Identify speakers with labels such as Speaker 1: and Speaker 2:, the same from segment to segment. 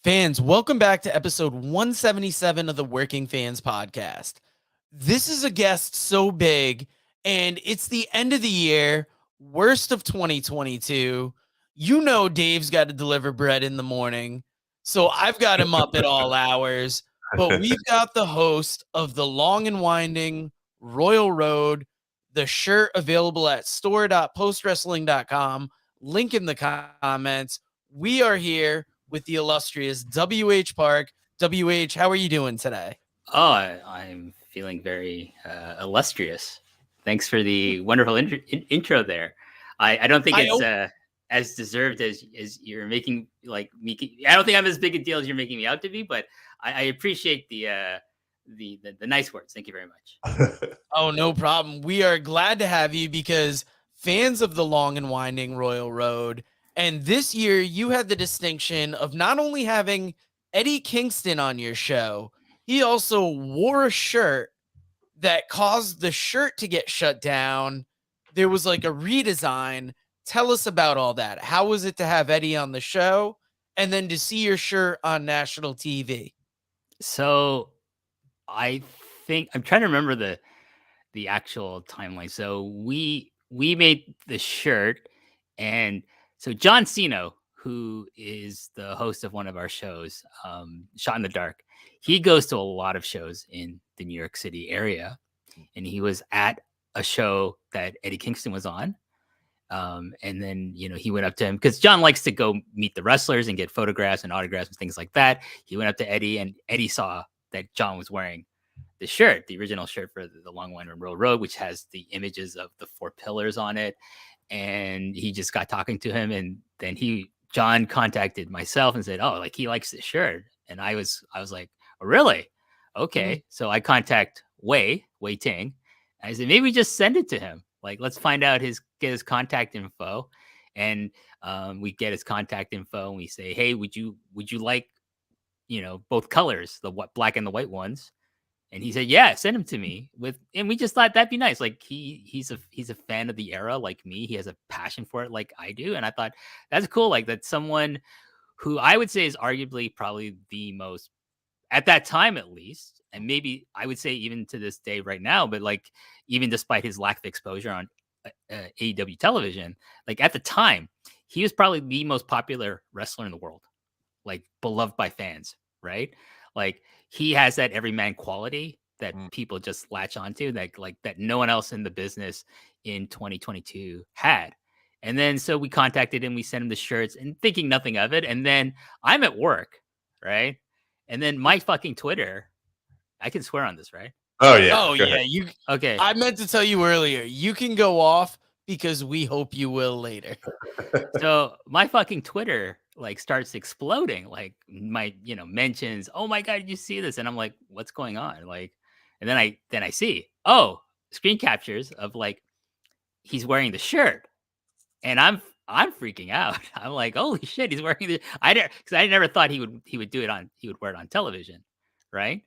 Speaker 1: Fans, welcome back to episode 177 of the Working Fans Podcast. This is a guest so big, and it's the end of the year, worst of 2022. You know, Dave's got to deliver bread in the morning, so I've got him up at all hours. But we've got the host of the long and winding Royal Road, the shirt available at store.postwrestling.com. Link in the comments. We are here with the illustrious WH Park. WH, how are you doing today?
Speaker 2: I'm feeling very illustrious. Thanks for the wonderful intro there. I don't think it's as deserved as you're making me. I don't think I'm as big a deal as you're making me out to be, but I appreciate the nice words. Thank you very much.
Speaker 1: Oh, no problem. We are glad to have you because fans of the long and winding Royal Road. And this year, you had the distinction of not only having Eddie Kingston on your show, he also wore a shirt that caused the shirt to get shut down. There was like a redesign. Tell us about all that. How was it to have Eddie on the show and then to see your shirt on national TV?
Speaker 2: So I think I'm trying to remember the actual timeline. So we made the shirt, and so John Cena, who is the host of one of our shows, Shot in the Dark, he goes to a lot of shows in the New York City area, and he was at a show that Eddie Kingston was on. And then, he went up to him because John likes to go meet the wrestlers and get photographs and autographs and things like that. He went up to Eddie, and Eddie saw that John was wearing the shirt, the original shirt for the Long Winding Road, which has the images of the four pillars on it. And he just got talking to him. And then John contacted myself and said, "Oh, like he likes this shirt." And I was like, "Oh, really? Okay." Mm-hmm. So I contact Wei Ting. I said, maybe just send it to him. Like, let's find out get his contact info. And we get his contact info and we say, "Hey, would you like, both colors, the black and the white ones?" And he said, "Yeah, send him to me." And we just thought that'd be nice. Like he's a fan of the era like me. He has a passion for it like I do. And I thought that's cool. Like that's someone who I would say is arguably probably the most, at that time at least, and maybe I would say even to this day right now, but like even despite his lack of exposure on AEW television, like at the time, he was probably the most popular wrestler in the world, like beloved by fans, right? Like he has that everyman quality that people just latch onto, that no one else in the business in 2022 had. And then so we contacted him, we sent him the shirts and thinking nothing of it. And then I'm at work, right? And then my fucking Twitter, I can swear on this, right?
Speaker 3: Oh yeah.
Speaker 1: Oh yeah. Okay. I meant to tell you earlier, you can go off because we hope you will later.
Speaker 2: So my fucking Twitter like starts exploding, like my, mentions, "Oh my God, did you see this?" And I'm like, what's going on? Like, and then I see, screen captures of like, he's wearing the shirt and I'm freaking out. I'm like, holy shit, he's wearing the, because I never thought he would wear it on television. Right.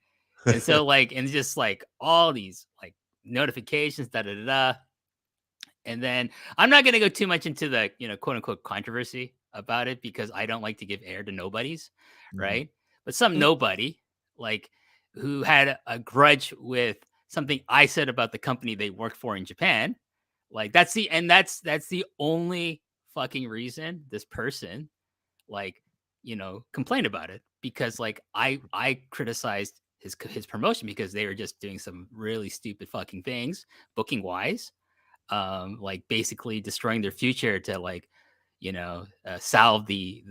Speaker 2: And so like, and just like all these like notifications, and then I'm not going to go too much into the, quote unquote controversy about it because I don't like to give air to nobodies. Right. But some nobody like who had a grudge with something I said about the company they worked for in Japan. Like that's the only fucking reason this person like, complained about it, because like I criticized his promotion because they were just doing some really stupid fucking things booking wise. Like basically destroying their future to like, salve the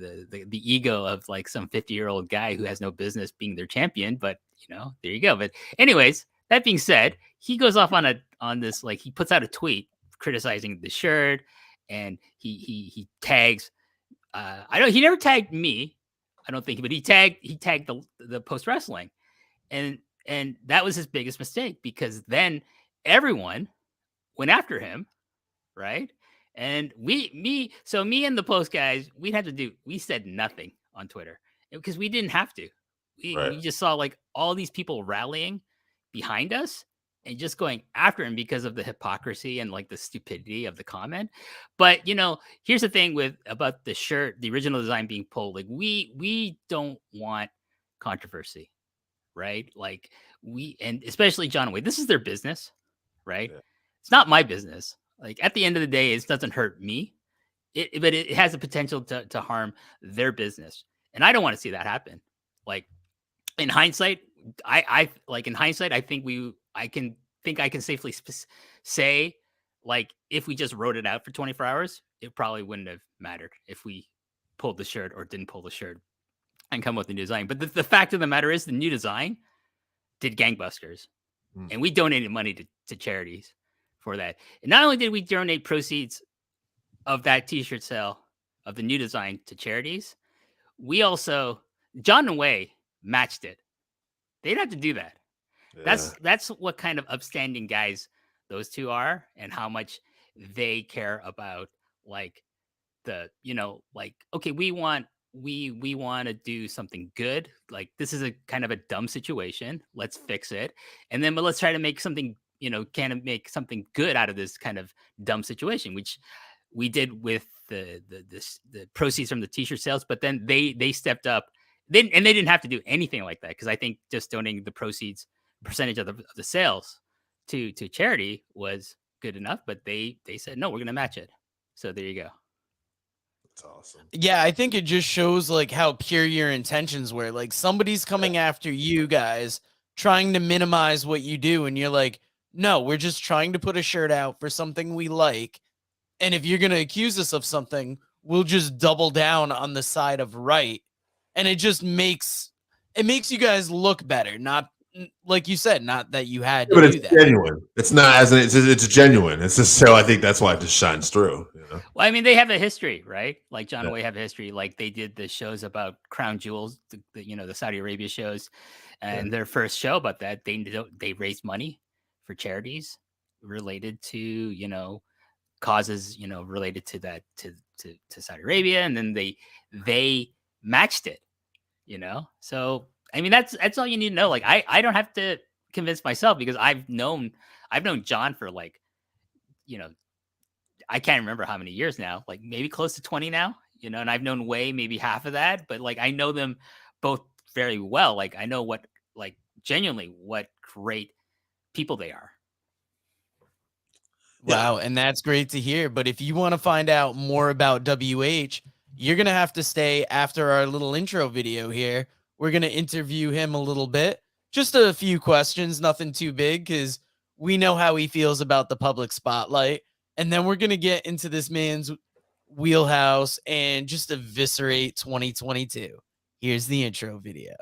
Speaker 2: ego of like some 50-year-old guy who has no business being their champion. But there you go. But anyways, that being said, he goes off on this, like he puts out a tweet criticizing the shirt, and he tags. He never tagged me, I don't think, but he tagged the Post Wrestling, and that was his biggest mistake, because then everyone went after him, right? And me and the Post guys, we said nothing on Twitter because we didn't have to. We just saw like all these people rallying behind us, and just going after him because of the hypocrisy and like the stupidity of the comment. But here's the thing about the shirt, the original design being pulled. Like we don't want controversy, right? Like and especially John Wayne, this is their business, right?
Speaker 3: Yeah.
Speaker 2: It's not my business. Like at the end of the day, it doesn't hurt me. But it has the potential to harm their business, and I don't want to see that happen. Like in hindsight, I think I can safely say, like, if we just wrote it out for 24 hours, it probably wouldn't have mattered if we pulled the shirt or didn't pull the shirt and come up with a new design. But the fact of the matter is, the new design did gangbusters, and we donated money to charities for that. And not only did we donate proceeds of that T-shirt sale of the new design to charities, we also, John and Wei matched it. They didn't have to do that.
Speaker 3: Yeah.
Speaker 2: That's what kind of upstanding guys those two are, and how much they care about, like, like, okay, we want to do something good. Like, this is a kind of a dumb situation. Let's fix it. And then, but let's try to make something, kind of make something good out of this kind of dumb situation, which we did with the proceeds from the T-shirt sales. But then they stepped up. They didn't have to do anything like that, because I think just donating the proceeds percentage of the sales to charity was good enough. But they said, no, we're going to match it. So there you go.
Speaker 3: That's awesome.
Speaker 1: Yeah, I think it just shows like how pure your intentions were. Like somebody's coming after you guys, trying to minimize what you do, and you're like, no, we're just trying to put a shirt out for something we like. And if you're gonna accuse us of something, we'll just double down on the side of right. And it just makes you guys look better. Not like you said, not that you had to
Speaker 3: But
Speaker 1: do
Speaker 3: it's
Speaker 1: that.
Speaker 3: genuine. It's not as it's genuine. It's just so I think that's why it just shines through.
Speaker 2: Well, I mean, they have a history, right? Like John and Wei have a history. Like they did the shows about Crown Jewels, the Saudi Arabia shows, and their first show about that, they raised money for charities related to causes related to that to Saudi Arabia, and then they matched it. So I mean, that's all you need to know. Like I don't have to convince myself, because I've known John for like I can't remember how many years now, like maybe close to 20 now, and I've known Wei maybe half of that, but like I know them both very well. Like I know genuinely what great people they are.
Speaker 1: Wow, and that's great to hear. But if you want to find out more about WH, you're going to have to stay after our little intro video here. We're going to interview him a little bit. Just a few questions, nothing too big, because we know how he feels about the public spotlight. And then we're going to get into this man's wheelhouse and just eviscerate 2022. Here's the intro video.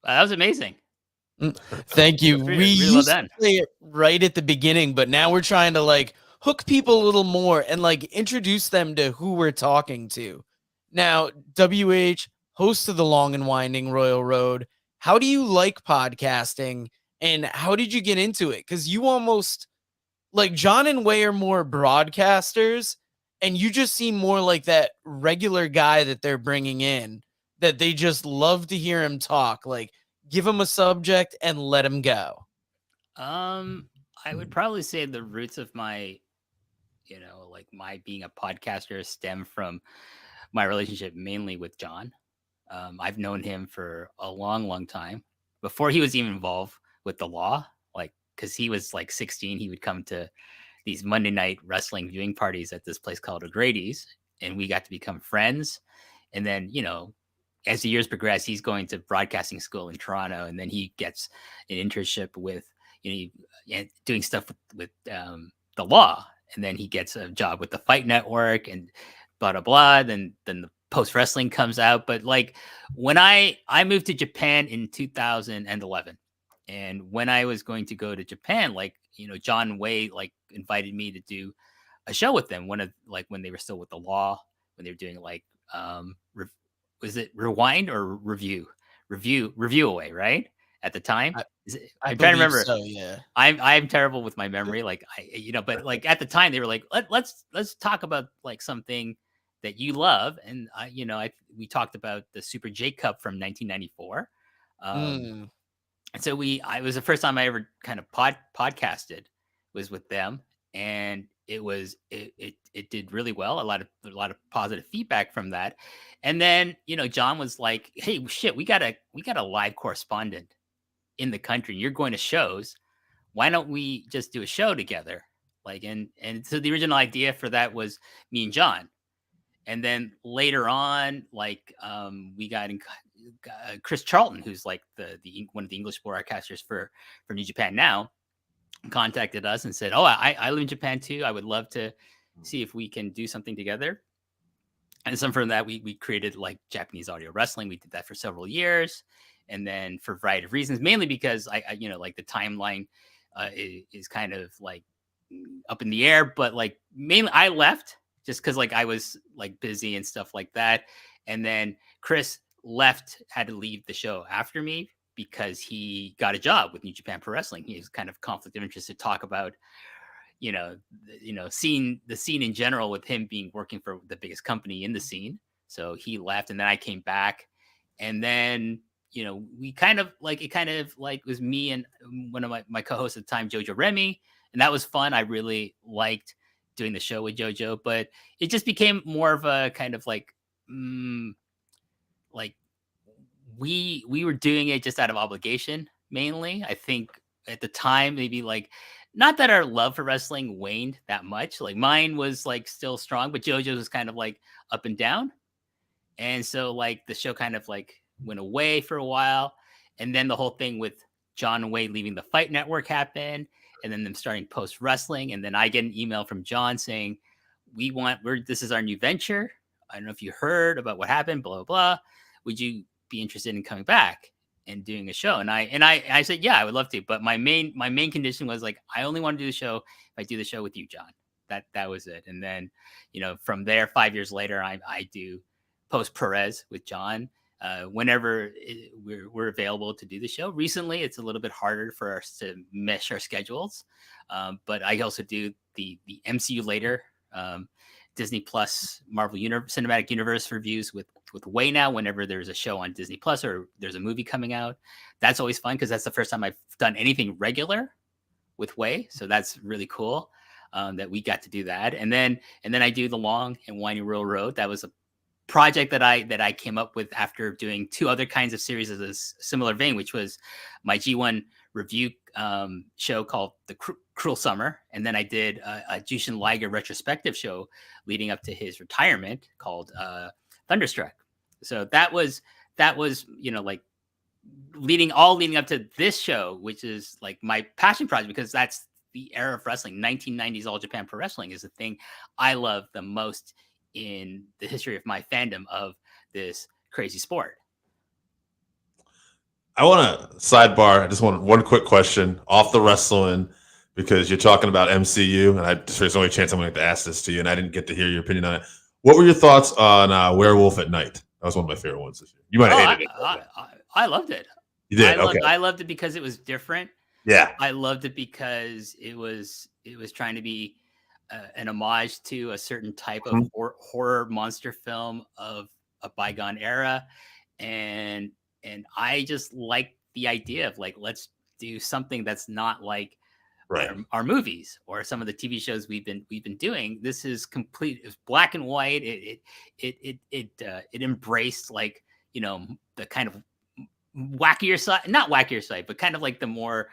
Speaker 2: That was amazing.
Speaker 1: Thank you.
Speaker 2: Really,
Speaker 1: We
Speaker 2: really well
Speaker 1: used to
Speaker 2: done.
Speaker 1: play it right at the beginning, but now we're trying to like hook people a little more and like introduce them to who we're talking to. Now, WH, host of the Long and Winding Royal Road, how do you like podcasting and how did you get into it? Because you almost like John and Wei are more broadcasters, and you just seem more like that regular guy that they're bringing in, that they just love to hear him talk. Like, give him a subject and let him go.
Speaker 2: I would probably say the roots of my, like my being a podcaster stem from my relationship mainly with John. I've known him for a long, long time before he was even involved with the law. Like, because he was like 16, he would come to these Monday night wrestling viewing parties at this place called O'Grady's, and we got to become friends. And then, as the years progress, he's going to broadcasting school in Toronto, and then he gets an internship with, doing stuff with the law. and then he gets a job with the Fight Network and blah blah blah. Then the Post Wrestling comes out. But like when I moved to Japan in 2011, and when I was going to go to Japan, like John Way like invited me to do a show with them. One of like when they were still with the Law, when they were doing like was it Rewind or Review Away, right? At the time, I'm trying to remember.
Speaker 1: So, yeah,
Speaker 2: I'm terrible with my memory. Like but like at the time they were like, let's talk about like something that you love, and we talked about the Super J Cup from 1994. And so it was the first time I ever kind of podcasted was with them, and it did really well. A lot of positive feedback from that. And then John was like, hey, shit, we got a live correspondent in the country. You're going to shows. Why don't we just do a show together? Like, and so the original idea for that was me and John. And then later on, like we got in Chris Charlton, who's like one of the English broadcasters for New Japan Now, contacted us and said, "Oh, I live in Japan too. I would love to see if we can do something together." And some from that, we created like Japanese Audio Wrestling. We did that for several years, and then for a variety of reasons, mainly because I like the timeline is kind of like up in the air. But like mainly, I left just because like I was like busy and stuff like that, and then Chris had to leave the show after me because he got a job with New Japan Pro Wrestling. He has kind of conflict of interest to talk about, seeing the scene in general with him working for the biggest company in the scene. So he left, and then I came back, and then we kind of like it was me and one of my co-hosts at the time, Jojo Remy, and that was fun. I really liked doing the show with Jojo, but it just became more of a kind of like like we were doing it just out of obligation mainly. I think at the time, maybe like not that our love for wrestling waned that much. Like mine was like still strong, but JoJo's was kind of like up and down. And so like the show kind of like went away for a while. And then the whole thing with John Way leaving the Fight Network happened, and then them starting Post Wrestling. And then I get an email from John saying, this is our new venture. I don't know if you heard about what happened, blah, blah, blah. Would you be interested in coming back and doing a show? And I said, yeah, I would love to. But my main condition was like, I only want to do the show if I do the show with you, John. That was it. And then, from there, 5 years later, I do Post Perez with John whenever we're available to do the show. Recently, it's a little bit harder for us to mesh our schedules. But I also do the MCU later, Disney Plus Marvel Cinematic Universe reviews with Way now whenever there's a show on Disney Plus or there's a movie coming out. That's always fun because that's the first time I've done anything regular with Way. So that's really cool that we got to do that. And then I do the Long and Winding Royal Road. That was a project that I came up with after doing two other kinds of series of this similar vein, which was my G1 review show called The Cruel Summer. And then I did a Jushin Liger retrospective show leading up to his retirement called Thunderstruck. So that was like leading up to this show, which is like my passion project, because that's the era of wrestling. 1990s All Japan Pro Wrestling is the thing I love the most in the history of my fandom of this crazy sport.
Speaker 3: I want to sidebar. I just want one quick question off the wrestling, because you're talking about MCU, and there's only a chance I'm going to ask this to you, and I didn't get to hear your opinion on it. What were your thoughts on Werewolf at Night? That was one of my favorite ones this year. You might have hated it.
Speaker 2: I loved it.
Speaker 3: You did? Okay.
Speaker 2: I loved it because it was different.
Speaker 3: Yeah.
Speaker 2: I loved it because it was trying to be an homage to a certain type of horror monster film of a bygone era. And I just like the idea of like, let's do something that's not like our movies or some of the TV shows we've been doing. This is complete. It's black and white. It embraced like, the kind of wackier side, not wackier side, but kind of like the more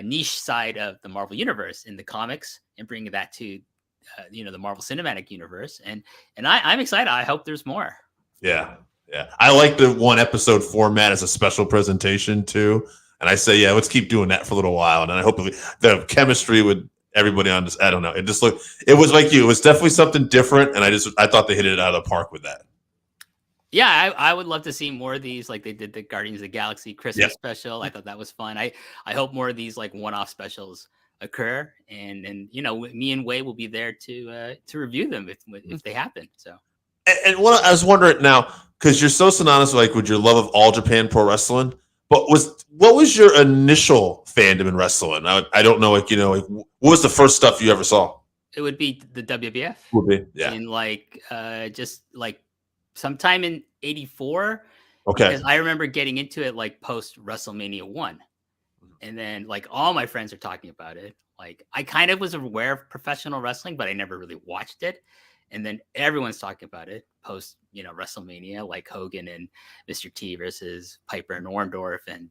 Speaker 2: niche side of the Marvel universe in the comics, and bringing that to the Marvel Cinematic Universe. And I'm excited. I hope there's more.
Speaker 3: Yeah. I like the one episode format as a special presentation too. And I say, yeah, let's keep doing that for a little while. And I hope the chemistry with everybody on this. I don't know. It just looked. It was like you. It was definitely something different, and I thought they hit it out of the park with that.
Speaker 2: Yeah, I would love to see more of these, like they did the Guardians of the Galaxy Christmas special. I thought that was fun. I hope more of these like one-off specials occur, and me and Wei will be there to review them if they happen. So.
Speaker 3: And what I was wondering now, because you're so synonymous with your love of All Japan Pro Wrestling, but what was your initial fandom in wrestling? I don't know, what was the first stuff you ever saw?
Speaker 2: It would be the WWF.
Speaker 3: Would be, yeah.
Speaker 2: And just like sometime in '84.
Speaker 3: Okay.
Speaker 2: Because I remember getting into it like post WrestleMania 1. And then like all my friends are talking about it. Like I kind of was aware of professional wrestling, but I never really watched it. And then everyone's talking about it post, WrestleMania, like Hogan and Mr. T versus Piper and Orndorff and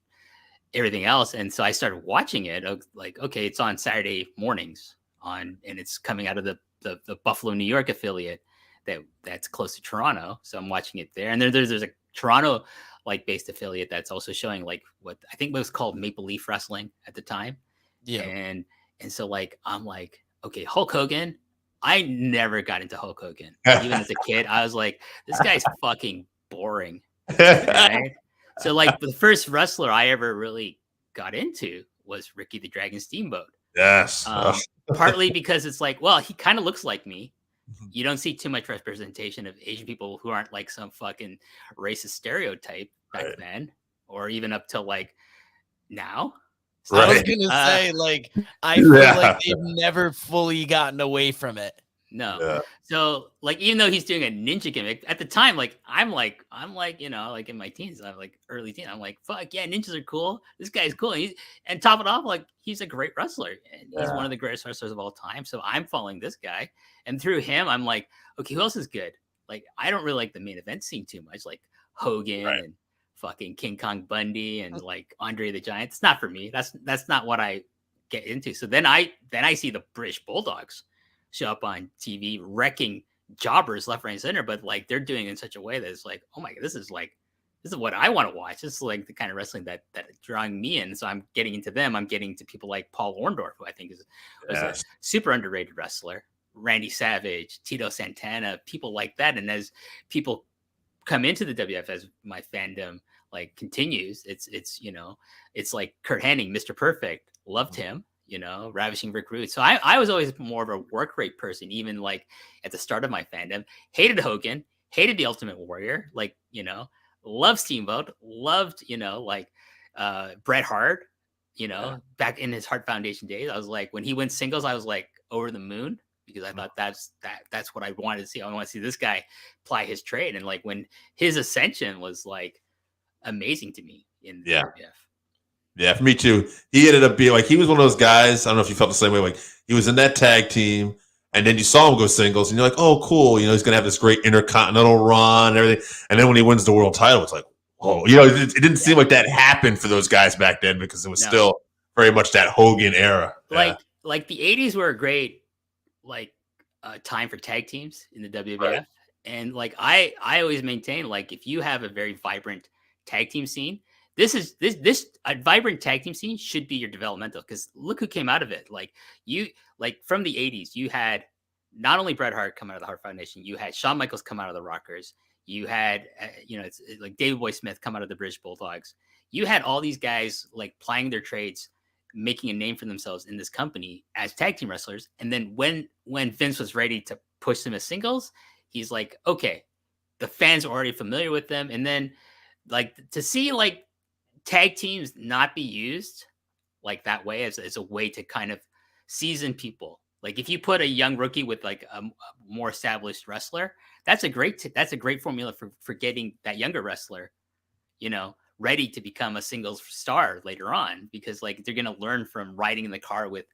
Speaker 2: everything else. And so I started watching it. Like, okay, it's on Saturday mornings and it's coming out of the Buffalo, New York affiliate that's close to Toronto. So I'm watching it there. And there's a Toronto like based affiliate that's also showing like what I think was called Maple Leaf Wrestling at the time.
Speaker 1: Yeah.
Speaker 2: And so like I'm like, okay, Hulk Hogan. I never got into Hulk Hogan. Even as a kid, I was like, this guy's fucking boring. Right? So like the first wrestler I ever really got into was Ricky the Dragon Steamboat.
Speaker 3: Yes.
Speaker 2: Partly because it's like, well, he kind of looks like me. You don't see too much representation of Asian people who aren't like some fucking racist stereotype back then, or even up till like now.
Speaker 1: So I was gonna say, like, I feel like they've never fully gotten away from it.
Speaker 2: No. Yeah. So, like, even though he's doing a ninja gimmick at the time, like, I'm like, like in my teens, I'm like early teen. I'm like, fuck yeah, ninjas are cool. This guy's cool. And top it off, like, he's a great wrestler. And he's one of the greatest wrestlers of all time. So I'm following this guy, and through him, I'm like, okay, who else is good? Like, I don't really like the main event scene too much, like Hogan and fucking King Kong Bundy and like Andre the Giant. It's not for me. That's not what I get into. So then I see the British Bulldogs show up on TV wrecking jobbers left, right, and center, but like they're doing it in such a way that it's like, oh my god, this is what I want to watch. This is like the kind of wrestling that drawing me in. So I'm getting into them. I'm getting to people like Paul Orndorff, who I think was a super underrated wrestler. Randy Savage, Tito Santana, people like that. And as people come into the WF, as my fandom like continues, it's like Kurt Hennig, Mr. Perfect, loved him, Ravishing Rick Rude. So I was always more of a work rate person, even like at the start of my fandom. Hated Hogan, hated the Ultimate Warrior, like, loved Steamboat, loved, Bret Hart, back in his Hart Foundation days. I was like, when he went singles, I was like over the moon, because I thought that's what I wanted to see. I want to see this guy ply his trade. And like when his ascension was like amazing to me in the WWF.
Speaker 3: Yeah, for me too. He ended up being like, he was one of those guys. I don't know if you felt the same way. Like he was in that tag team, and then you saw him go singles, and you're like, oh, cool. He's gonna have this great intercontinental run and everything. And then when he wins the world title, it's like, whoa. It didn't seem like that happened for those guys back then, because it was still very much that Hogan era.
Speaker 2: Like the 80s were a great time for tag teams in the WWF. Right. And like I always maintain, like, if you have a very vibrant tag team scene, this a vibrant tag team scene should be your developmental, because look who came out of it. Like from the 80s, you had not only Bret Hart come out of the Hart Foundation, you had Shawn Michaels come out of the Rockers, you had it's like Davey Boy Smith come out of the British Bulldogs. You had all these guys like plying their trades, making a name for themselves in this company as tag team wrestlers. And then when Vince was ready to push them as singles, he's like, okay, the fans are already familiar with them. And then like to see like tag teams not be used like that way as a way to kind of season people. Like if you put a young rookie with like a more established wrestler, that's a great formula for getting that younger wrestler, ready to become a singles star later on, because like they're going to learn from riding in the car with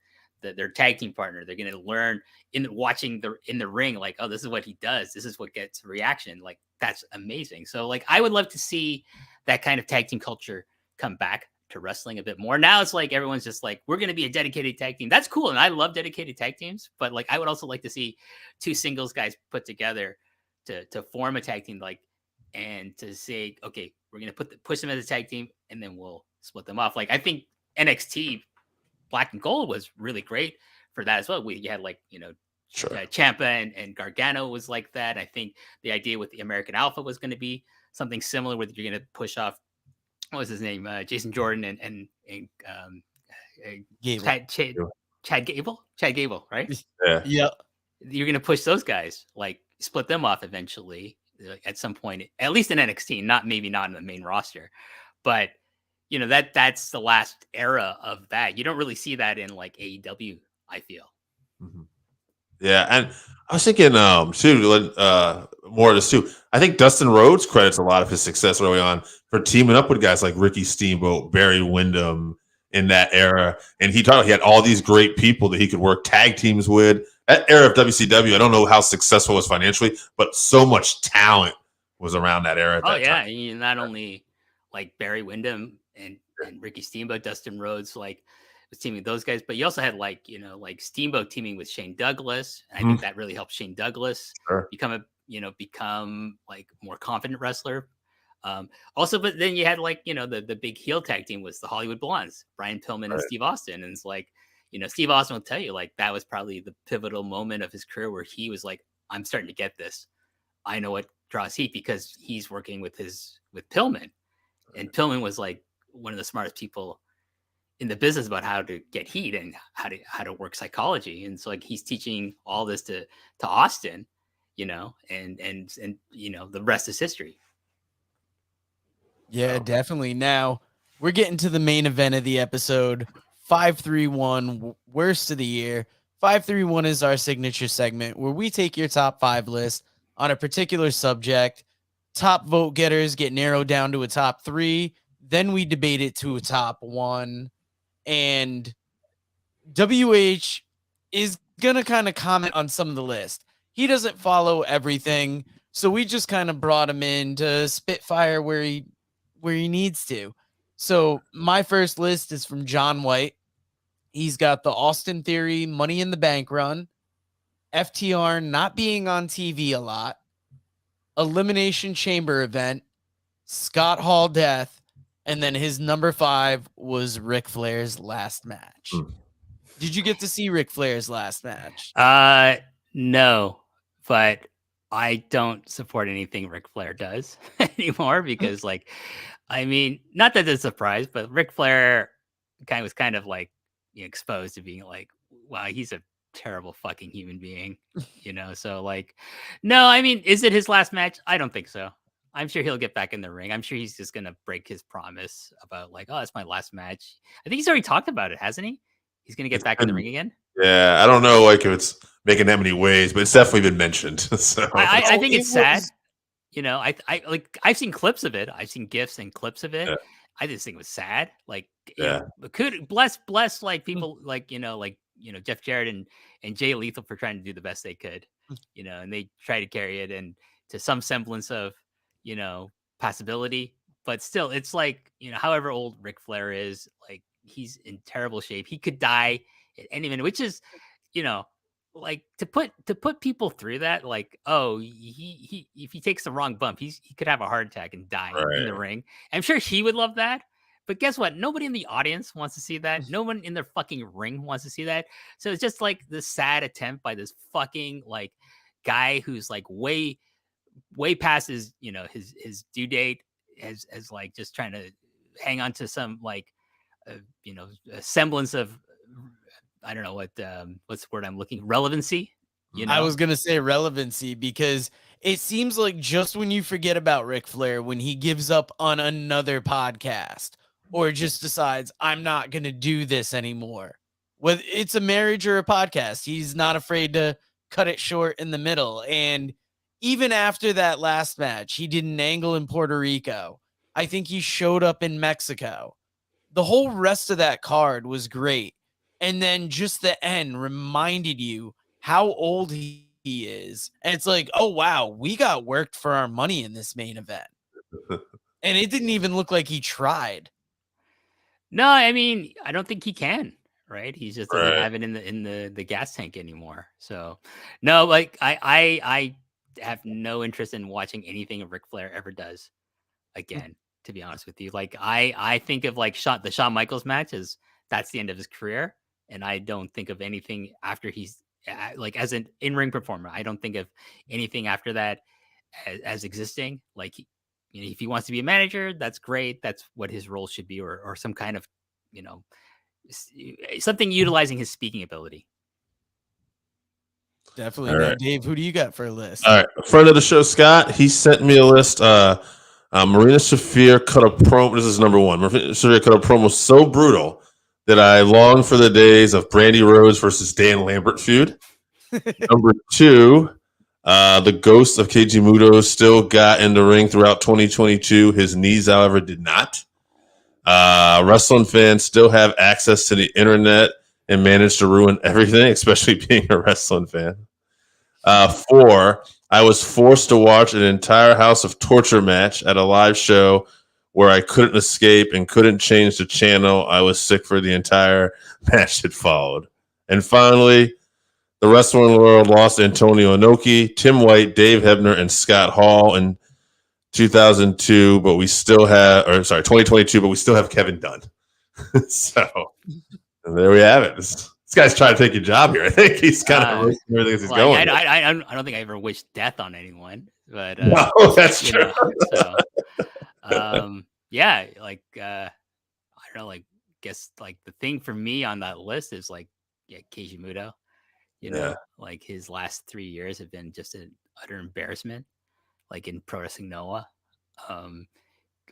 Speaker 2: their tag team partner. They're going to learn in watching in the ring, like, oh, this is what he does. This is what gets reaction. Like, that's amazing. So like, I would love to see that kind of tag team culture come back to wrestling a bit more. Now it's like, everyone's just like, we're going to be a dedicated tag team. That's cool. And I love dedicated tag teams, but like, I would also like to see two singles guys put together to form a tag team, like, and to say, okay, we're going to push them as a tag team, and then we'll split them off. Like, I think NXT Black and Gold was really great for that as well. You had like,
Speaker 3: Sure.
Speaker 2: Ciampa and Gargano was like that. I think the idea with the American Alpha was going to be something similar, where you're going to push off, what was his name, Jason Jordan and
Speaker 1: Gable.
Speaker 2: Chad Gable, right?
Speaker 3: Yeah.
Speaker 1: Yep.
Speaker 2: You're going to push those guys, like split them off eventually, at some point, at least in NXT, maybe not in the main roster, but that's the last era of that. You don't really see that in like AEW, I feel.
Speaker 3: Mm-hmm. Yeah, and I was thinking, too, more of this too. I think Dustin Rhodes credits a lot of his success early on for teaming up with guys like Ricky Steamboat, Barry Windham in that era, and he had all these great people that he could work tag teams with. That era of WCW, I don't know how successful it was financially, but so much talent was around that era.
Speaker 2: Time. Not only like Barry Windham and Ricky Steamboat, Dustin Rhodes, like was teaming with those guys, but you also had like Steamboat teaming with Shane Douglas, and I think that really helped Shane Douglas become like more confident wrestler. Also, but then you had like the big heel tag team was the Hollywood Blondes, Brian Pillman and Steve Austin, and it's like Steve Austin will tell you like that was probably the pivotal moment of his career where he was like, I'm starting to get this. I know what draws heat, because he's working with Pillman, and Pillman was like one of the smartest people in the business about how to get heat and how to work psychology. And so like he's teaching all this to Austin, and the rest is history.
Speaker 1: Yeah, definitely. Now we're getting to the main event of the episode. 531 worst of the year. 531 is our signature segment where we take your top 5 list on a particular subject. Top vote getters get narrowed down to a top 3. Then we debate it to a top 1. And WH is going to kind of comment on some of the list. He doesn't follow everything, so we just kind of brought him in to spitfire where he needs to. So my first list is from John White. He's got the Austin Theory Money in the Bank run, FTR not being on TV a lot, Elimination Chamber event, Scott Hall death, and then his number 5 was Ric Flair's last match. Did you get to see Ric Flair's last match?
Speaker 2: No, but I don't support anything Ric Flair does anymore, because like, I mean, not that it's a surprise, but Ric Flair was kind of like exposed to being like, wow, he's a terrible fucking human being, so like, no, I mean, is it his last match? I don't think so. I'm sure he'll get back in the ring. I'm sure he's just gonna break his promise about like, oh, that's my last match. I think he's already talked about it, hasn't he? He's gonna get back in the ring again.
Speaker 3: Yeah, I don't know like if it's making that many waves, but it's definitely been mentioned. So
Speaker 2: I think it's sad. I've seen clips of it. I've seen GIFs and clips of it. Yeah. I just think it was sad. Like, could bless like people like Jeff Jarrett and Jay Lethal for trying to do the best they could, and they try to carry it and to some semblance of possibility. But still, it's like however old Ric Flair is, like he's in terrible shape. He could die at any minute, which is like to put people through that, like, oh, he if he takes the wrong bump, he could have a heart attack and die in the ring. I'm sure he would love that, but guess what? Nobody in the audience wants to see that. No one in their fucking ring wants to see that. So it's just like this sad attempt by this fucking like guy who's like way past his his due date, as like just trying to hang on to some like a semblance of, I don't know what's the word I'm looking, relevancy.
Speaker 1: I was gonna say relevancy, because it seems like just when you forget about Ric Flair, when he gives up on another podcast or just decides I'm not gonna do this anymore, whether it's a marriage or a podcast, he's not afraid to cut it short in the middle. And even after that last match, he did an angle in Puerto Rico. I think he showed up in Mexico. The whole rest of that card was great. And then just the end reminded you how old he is. And it's like, oh, wow, we got worked for our money in this main event. And it didn't even look like he tried.
Speaker 2: No, I mean, I don't think he can. Right? He just doesn't have it in the gas tank anymore. So, no, like I have no interest in watching anything Ric Flair ever does again. To be honest with you, like I think of like the Shawn Michaels match as that's the end of his career. and I don't think of anything after he's like as an in-ring performer. I don't think of anything after that as existing. Like, if he wants to be a manager, that's great. That's what his role should be, or some kind of, you know, something utilizing his speaking ability.
Speaker 1: Definitely.
Speaker 3: All
Speaker 1: Now,
Speaker 3: right.
Speaker 1: Dave, who do you got for a list?
Speaker 3: All right, a friend of the show, Scott, he sent me a list. Marina Shafir cut a promo. This is number one. Marina Shafir cut a promo so brutal that I long for the days of Brandy Rhodes versus Dan Lambert feud. Number two, the ghost of Keiji Muto still got in the ring throughout 2022. His knees, however, did not. Wrestling fans still have access to the internet and manage to ruin everything, especially being a wrestling fan. Four, I was forced to watch an entire House of Torture match at a live show where I couldn't escape and couldn't change the channel. I was sick for the entire match that followed. And finally, the wrestling world lost Antonio Inoki, Tim White, Dave Hebner, and Scott Hall in 2002, but we still have, 2022, but we still have Kevin Dunn. So there we have it. This guy's trying to take your job here. I think he's kind of roasting everything as he's going.
Speaker 2: I don't think I ever wished death on anyone, but
Speaker 3: no, that's true.
Speaker 2: Yeah, like I don't know, like guess like the thing for me on that list is like Keiji Muto. You know, like his last 3 years have been just an utter embarrassment. Like in Pro Wrestling Noah,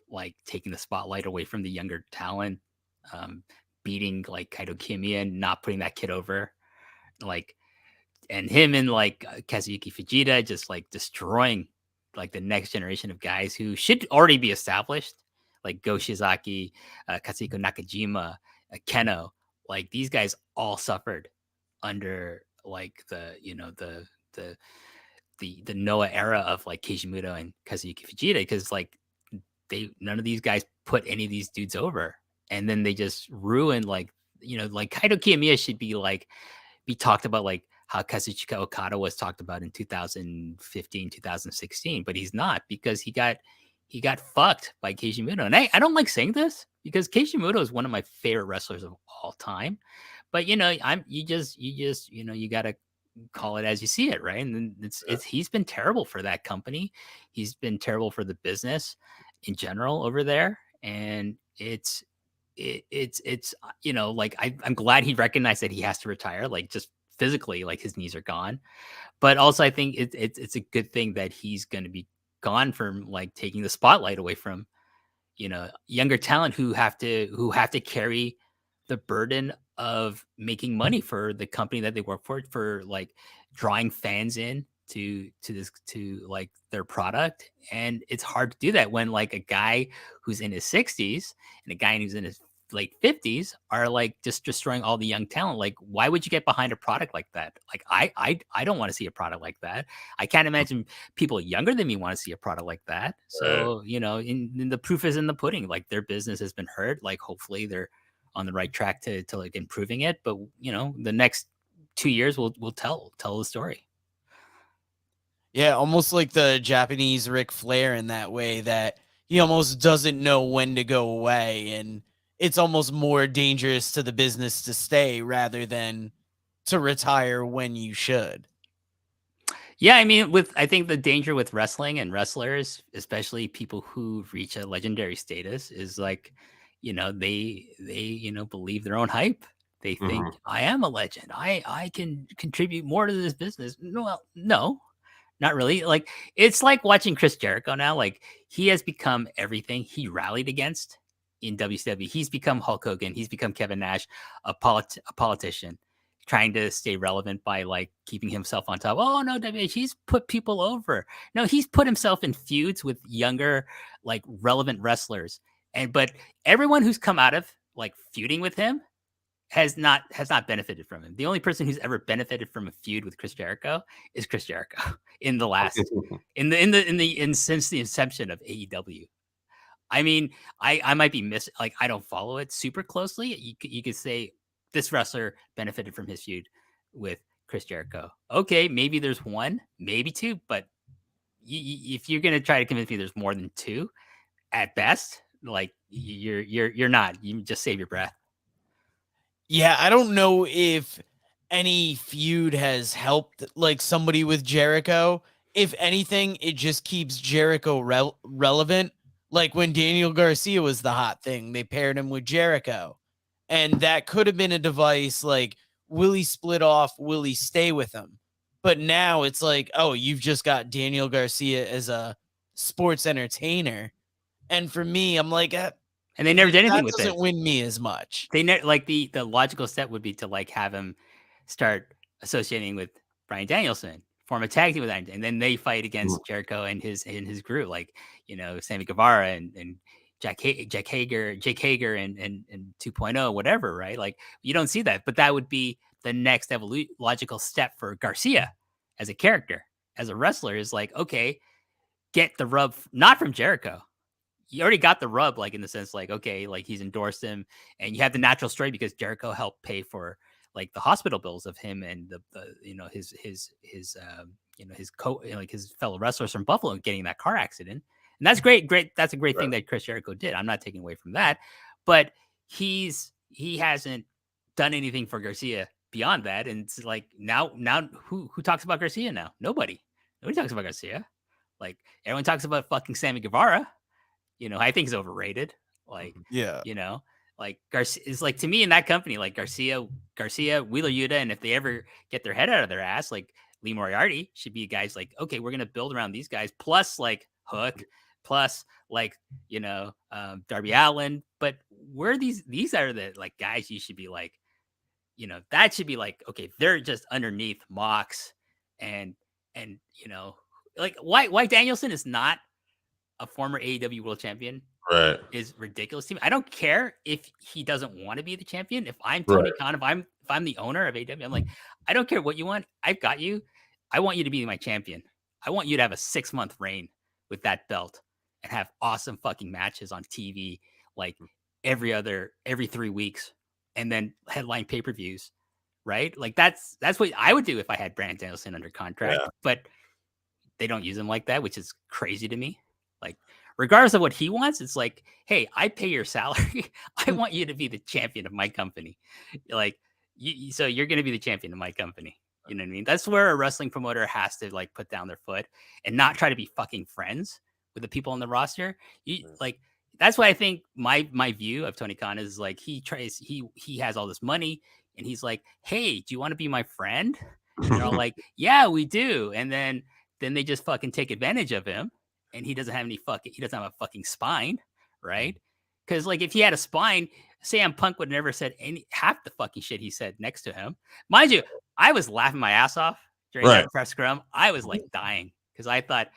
Speaker 2: like taking the spotlight away from the younger talent, beating like Kaito Kiyomiya, not putting that kid over, like, and him and like Kazuyuki Fujita just like destroying like the next generation of guys who should already be established, like Go Shiozaki, Katsuhiko Nakajima, Keno. Like these guys all suffered under like the Noah era of like Keiji Muto and Kazuyuki Fujita, because like none of these guys put any of these dudes over, and then they just ruined like like Kaito Kiyomiya should be talked about like how Kazuchika Okada was talked about in 2015 2016, but he's not, because he got fucked by Keiji Muto. And I don't like saying this because Keiji Muto is one of my favorite wrestlers of all time, but you gotta call it as you see it, right? And it's he's been terrible for that company. He's been terrible for the business in general over there, and it's like I'm glad he recognized that he has to retire, like just physically, like his knees are gone, but also I think it's a good thing that he's going to be gone from like taking the spotlight away from younger talent who have to carry the burden of making money for the company that they work for like drawing fans in to like their product. And it's hard to do that when like a guy who's in his 60s and a guy who's in his late 50s are like just destroying all the young talent. Like, why would you get behind a product like that? Like I don't want to see a product like that. I can't imagine people younger than me want to see a product like that. So in the proof is in the pudding. Like their business has been hurt. Like hopefully they're on the right track to like improving it, but the next 2 years will tell the story.
Speaker 1: Yeah, almost like the Japanese Ric Flair in that way, that he almost doesn't know when to go away, and it's almost more dangerous to the business to stay rather than to retire when you should.
Speaker 2: Yeah, I mean, I think the danger with wrestling and wrestlers, especially people who reach a legendary status, is like, they believe their own hype. They think I am a legend. I can contribute more to this business. No, not really. Like it's like watching Chris Jericho now. Like he has become everything he rallied against in WCW. He's become Hulk Hogan. He's become Kevin Nash, a politician, trying to stay relevant by like keeping himself on top. Oh no, WH, he's put people over. No, he's put himself in feuds with younger, like relevant wrestlers. But everyone who's come out of like feuding with him has not benefited from him. The only person who's ever benefited from a feud with Chris Jericho is Chris Jericho in the last since the inception of AEW. I mean, I might be like I don't follow it super closely. You could say this wrestler benefited from his feud with Chris Jericho. Okay, maybe there's one, maybe two, but if you're gonna try to convince me there's more than two, at best, like you're not. You just save your breath.
Speaker 1: Yeah, I don't know if any feud has helped like somebody with Jericho. If anything, it just keeps Jericho relevant. Like when Daniel Garcia was the hot thing, they paired him with Jericho. And that could have been a device like, will he split off? Will he stay with him? But now it's like, oh, you've just got Daniel Garcia as a sports entertainer. And for me, I'm like,
Speaker 2: And they never did anything
Speaker 1: that
Speaker 2: with
Speaker 1: doesn't
Speaker 2: it.
Speaker 1: win me as much.
Speaker 2: They like the logical step would be to like have him start associating with Bryan Danielson, form a tag team with that, and then they fight against Jericho and his group, like Sammy Guevara and Jake Hager and 2.0, whatever, right? Like you don't see that, but that would be the next logical step for Garcia as a character, as a wrestler, is like, okay, get the rub not from Jericho. You already got the rub, like in the sense, like, okay, like he's endorsed him, and you have the natural story because Jericho helped pay for like the hospital bills of him and the like his fellow wrestlers from Buffalo getting that car accident, and that's great. That's a great thing that Chris Jericho did. I'm not taking away from that, but he hasn't done anything for Garcia beyond that, and it's like now who talks about Garcia now? Nobody talks about Garcia. Like everyone talks about fucking Sammy Guevara. I think he's overrated. Like,
Speaker 1: Yeah.
Speaker 2: Like Garcia is like, to me, in that company, like Garcia, Wheeler Yuta, and if they ever get their head out of their ass, like Lee Moriarty should be guys like, okay, we're gonna build around these guys, plus like Hook, plus like Darby Allin. But where these are the like guys you should be like, that should be like, okay, they're just underneath Mox and like why Danielson is not a former AEW world champion
Speaker 3: Right.
Speaker 2: is ridiculous to me. I don't care if he doesn't want to be the champion. If I'm Tony Khan, if I'm the owner of AEW, I'm like, I don't care what you want. I've got you. I want you to be my champion. I want you to have a 6-month reign with that belt and have awesome fucking matches on TV, like every 3 weeks, and then headline pay-per-views, right? Like that's what I would do if I had Bryan Danielson under contract, but they don't use him like that, which is crazy to me. Like, regardless of what he wants, it's like, hey, I pay your salary. I want you to be the champion of my company. Like, so you're going to be the champion of my company. You know what I mean? That's where a wrestling promoter has to like put down their foot and not try to be fucking friends with the people on the roster. Like, that's why I think my view of Tony Khan is like, he has all this money and he's like, hey, do you want to be my friend? And they're all like, yeah, we do. And then they just fucking take advantage of him. And he doesn't have a fucking spine, right? Because like if he had a spine, CM Punk would never said half the fucking shit he said next to him. Mind you, I was laughing my ass off during that press scrum. I was like dying because I thought,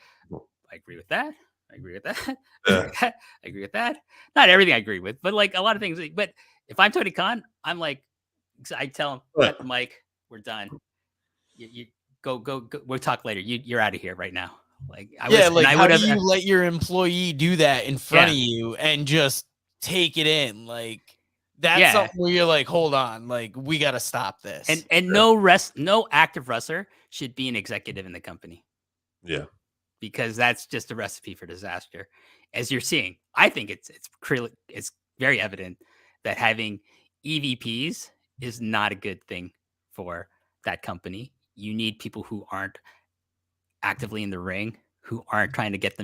Speaker 2: I agree with that. I agree with that. I agree with that. Not everything I agree with, but like a lot of things. But if I'm Tony Khan, I'm like, I tell him, cut the mic, we're done. You go. We'll talk later. You're out of here right now. Like how do you
Speaker 1: let your employee do that in front of you and just take it in? Like that's something where you're like, hold on, like we got to stop this.
Speaker 2: And no active wrestler should be an executive in the company.
Speaker 3: Yeah,
Speaker 2: because that's just a recipe for disaster. As you're seeing, I think it's very evident that having EVPs is not a good thing for that company. You need people who aren't actively in the ring, who aren't trying to get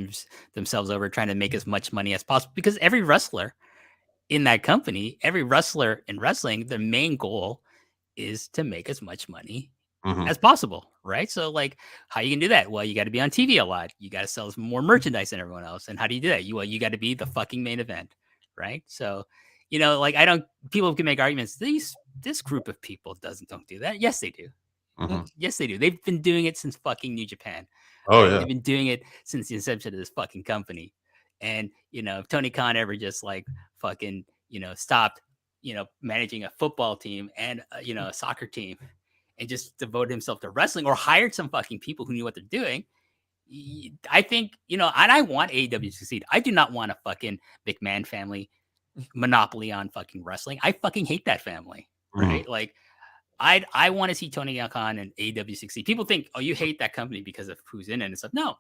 Speaker 2: themselves over, trying to make as much money as possible. Because every wrestler in that company, every wrestler in wrestling, the main goal is to make as much money as possible, right? So like, how you can do that? Well, you got to be on TV a lot. You got to sell more merchandise than everyone else. And how do you do that? You got to be the fucking main event, right? So, like people can make arguments. This group of people don't do that. Yes, they do. Yes, they do. They've been doing it since fucking New Japan.
Speaker 3: Oh yeah,
Speaker 2: they've been doing it since the inception of this fucking company. And if Tony Khan ever just like fucking stopped managing a football team and a soccer team and just devoted himself to wrestling or hired some fucking people who knew what they're doing, I think and I want AEW to succeed. I do not want a fucking McMahon family monopoly on fucking wrestling. I fucking hate that family, right? Like I want to see Tony Khan and AEW succeed. People think, oh, you hate that company because of who's in it and stuff. No,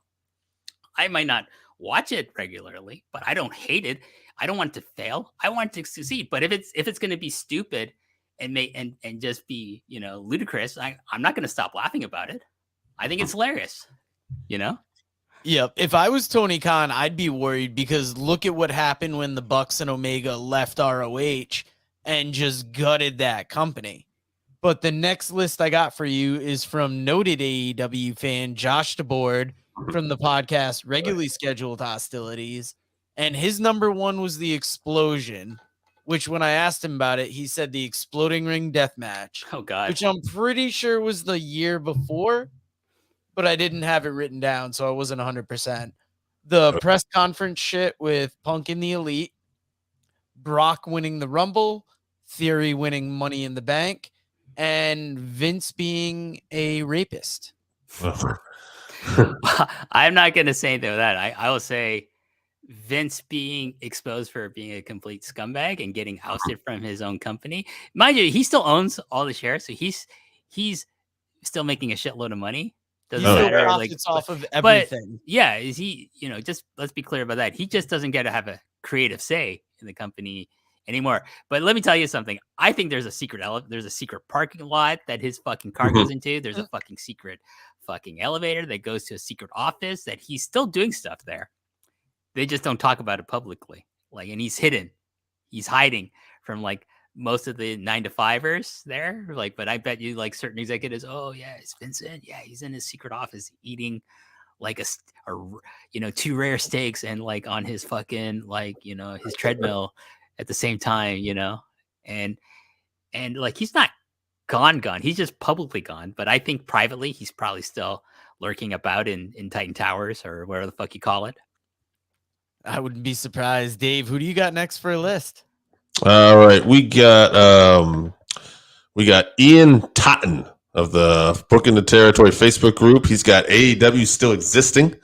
Speaker 2: I might not watch it regularly, but I don't hate it. I don't want it to fail. I want it to succeed. But if it's going to be stupid and just be, you know, ludicrous, I'm not going to stop laughing about it. I think it's hilarious, you know?
Speaker 1: Yep. If I was Tony Khan, I'd be worried because look at what happened when the Bucks and Omega left ROH and just gutted that company. But the next list I got for you is from noted AEW fan Josh DeBoard from the podcast Regularly Scheduled Hostilities. And his number one was the Explosion, which when I asked him about it, he said the Exploding Ring Death Match,
Speaker 2: Oh, God.
Speaker 1: which I'm pretty sure was the year before, but I didn't have it written down, so I wasn't 100%. The press conference shit with Punk in the Elite, Brock winning the Rumble, Theory winning Money in the Bank, and Vince being a rapist.
Speaker 2: I'm not going to say though that. I will say Vince being exposed for being a complete scumbag and getting ousted from his own company. Mind you, he still owns all the shares, so he's still making a shitload of money. Doesn't matter.
Speaker 1: Profits off of everything.
Speaker 2: But yeah, is he? You know, just let's be clear about that. He just doesn't get to have a creative say in the company anymore. But let me tell you something. I think there's a secret there's a secret parking lot that his fucking car goes into. There's a fucking secret fucking elevator that goes to a secret office that he's still doing stuff there. They just don't talk about it publicly. Like, and he's hidden. He's hiding from like most of the 9-to-5ers there. Like, but I bet you like certain executives, oh yeah, it's Vincent. Yeah, he's in his secret office eating like a you know, 2 rare steaks and like on his fucking like, you know, his treadmill at the same time, you know, and like he's not gone. He's just publicly gone. But I think privately he's probably still lurking about in Titan Towers or whatever the fuck you call it.
Speaker 1: I wouldn't be surprised. Dave, who do you got next for a list?
Speaker 3: All right, we got Ian Totten of the Brooklyn the Territory Facebook group. He's got AEW still existing.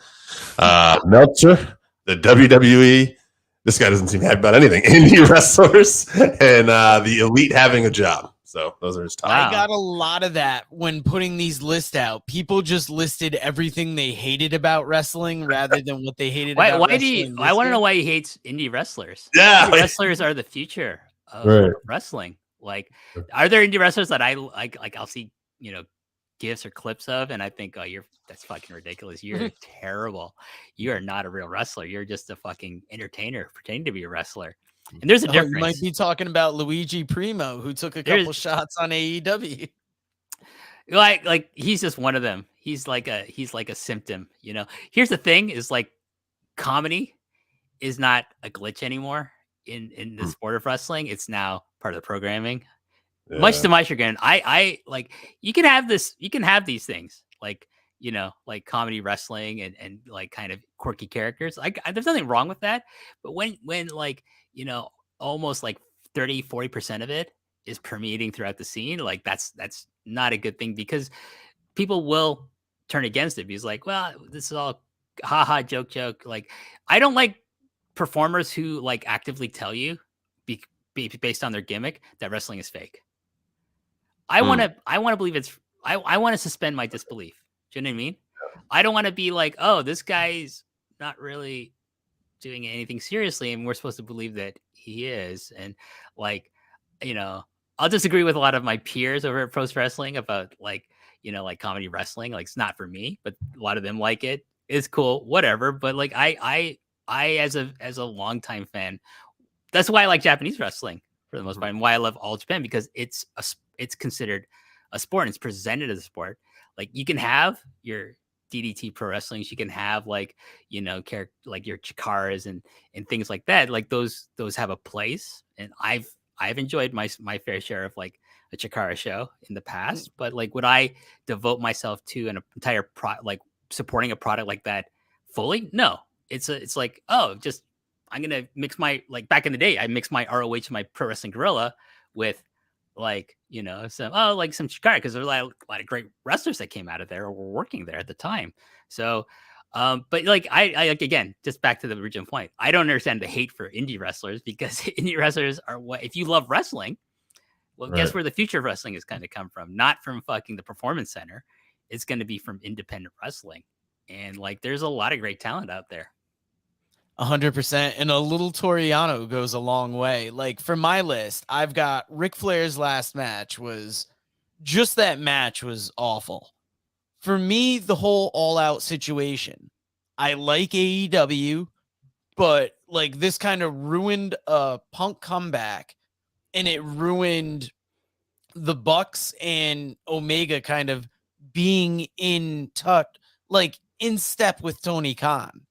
Speaker 3: Meltzer, the WWE. This guy doesn't seem happy about anything. Indie wrestlers and the Elite having a job. So those are his top.
Speaker 1: I got a lot of that when putting these lists out. People just listed everything they hated about wrestling rather than what they hated about wrestling.
Speaker 2: I want to know why he hates indie wrestlers.
Speaker 3: Yeah,
Speaker 2: indie wrestlers are the future of wrestling. Like, are there indie wrestlers that I like I'll see, you know, gifs or clips of, and I think, oh, that's fucking ridiculous. You're terrible. You are not a real wrestler. You're just a fucking entertainer pretending to be a wrestler. And there's a difference.
Speaker 1: You might be talking about Luigi Primo, who took a couple shots on AEW.
Speaker 2: Like he's just one of them. He's like a symptom, you know. Here's the thing: is like comedy is not a glitch anymore in the sport of wrestling. It's now part of the programming. Yeah. Much to my chagrin, I like you can have these things like, you know, like comedy wrestling and like kind of quirky characters. Like there's nothing wrong with that. But when like, you know, almost like 30-40% of it is permeating throughout the scene, like that's not a good thing, because people will turn against it because like, well, this is all haha joke. Like, I don't like performers who like actively tell you based on their gimmick that wrestling is fake. I want to believe it's I want to suspend my disbelief. Do you know what I mean? I don't want to be like, oh, this guy's not really doing anything seriously, and we're supposed to believe that he is. And like, you know, I'll disagree with a lot of my peers over at Post Wrestling about like, you know, like comedy wrestling. Like, it's not for me, but a lot of them like it. It's cool, whatever. But like, I as a longtime fan, that's why I like Japanese wrestling for the most part, and why I love All Japan, because it's considered a sport and it's presented as a sport. Like, you can have your DDT pro wrestlings, you can have like, you know, like your Chikaras and things like that. Like those have a place, and I've enjoyed my fair share of like a Chikara show in the past. But like, would I devote myself to an entire like supporting a product like that fully? No. It's like, oh, just I'm gonna mix my, like back in the day, I mixed my ROH, my Pro Wrestling Guerrilla with like, you know, some Chikara, because there's a lot of great wrestlers that came out of there or were working there at the time. So but like I like, again, just back to the original point, I don't understand the hate for indie wrestlers, because indie wrestlers are what, if you love wrestling, well, guess where the future of wrestling is going to come from? Not from fucking the Performance Center. It's going to be from independent wrestling. And like, there's a lot of great talent out there.
Speaker 1: 100%. And a little Toriano goes a long way. Like for my list, I've got Ric Flair's last match was just that match was awful. For me, the whole all out situation, I like AEW, but like this kind of ruined a Punk comeback and it ruined the Bucks and Omega kind of being in touch, like in step with Tony Khan.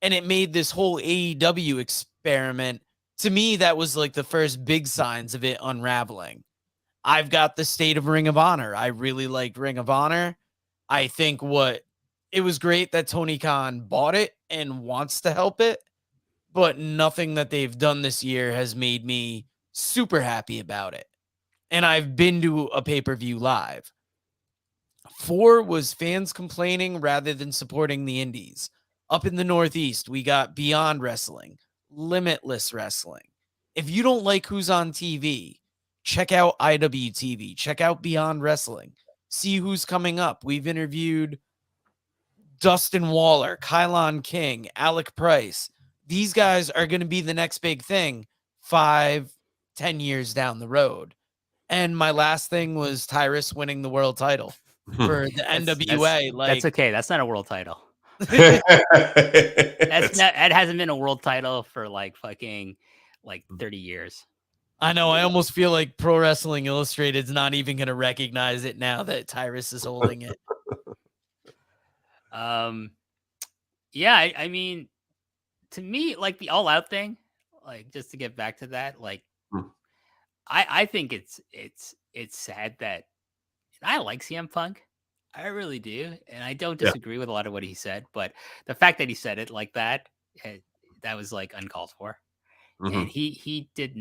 Speaker 1: And it made this whole AEW experiment. To me, that was like the first big signs of it unraveling. I've got the state of Ring of Honor. I really liked Ring of Honor. I think it was great that Tony Khan bought it and wants to help it, but nothing that they've done this year has made me super happy about it. And I've been to a pay-per-view live. 4 was fans complaining rather than supporting the indies. Up in the Northeast, we got Beyond Wrestling, Limitless Wrestling. If you don't like who's on TV, check out IWTV, check out Beyond Wrestling, see who's coming up. We've interviewed Dustin Waller, Kylon King, Alec Price. These guys are going to be the next big thing 5-10 years down the road. And my last thing was Tyrus winning the world title for the NWA.
Speaker 2: That's okay. That's not a world title.
Speaker 3: That's
Speaker 2: It hasn't been a world title for like fucking like 30 years.
Speaker 1: I know. I almost feel like Pro Wrestling Illustrated's not even going to recognize it now that Tyrus is holding it.
Speaker 2: Yeah, I mean, to me, like the all out thing, like just to get back to that, like I think it's sad that I like CM Punk. I really do. And I don't disagree with a lot of what he said, but the fact that he said it like that, that was like uncalled for. And he did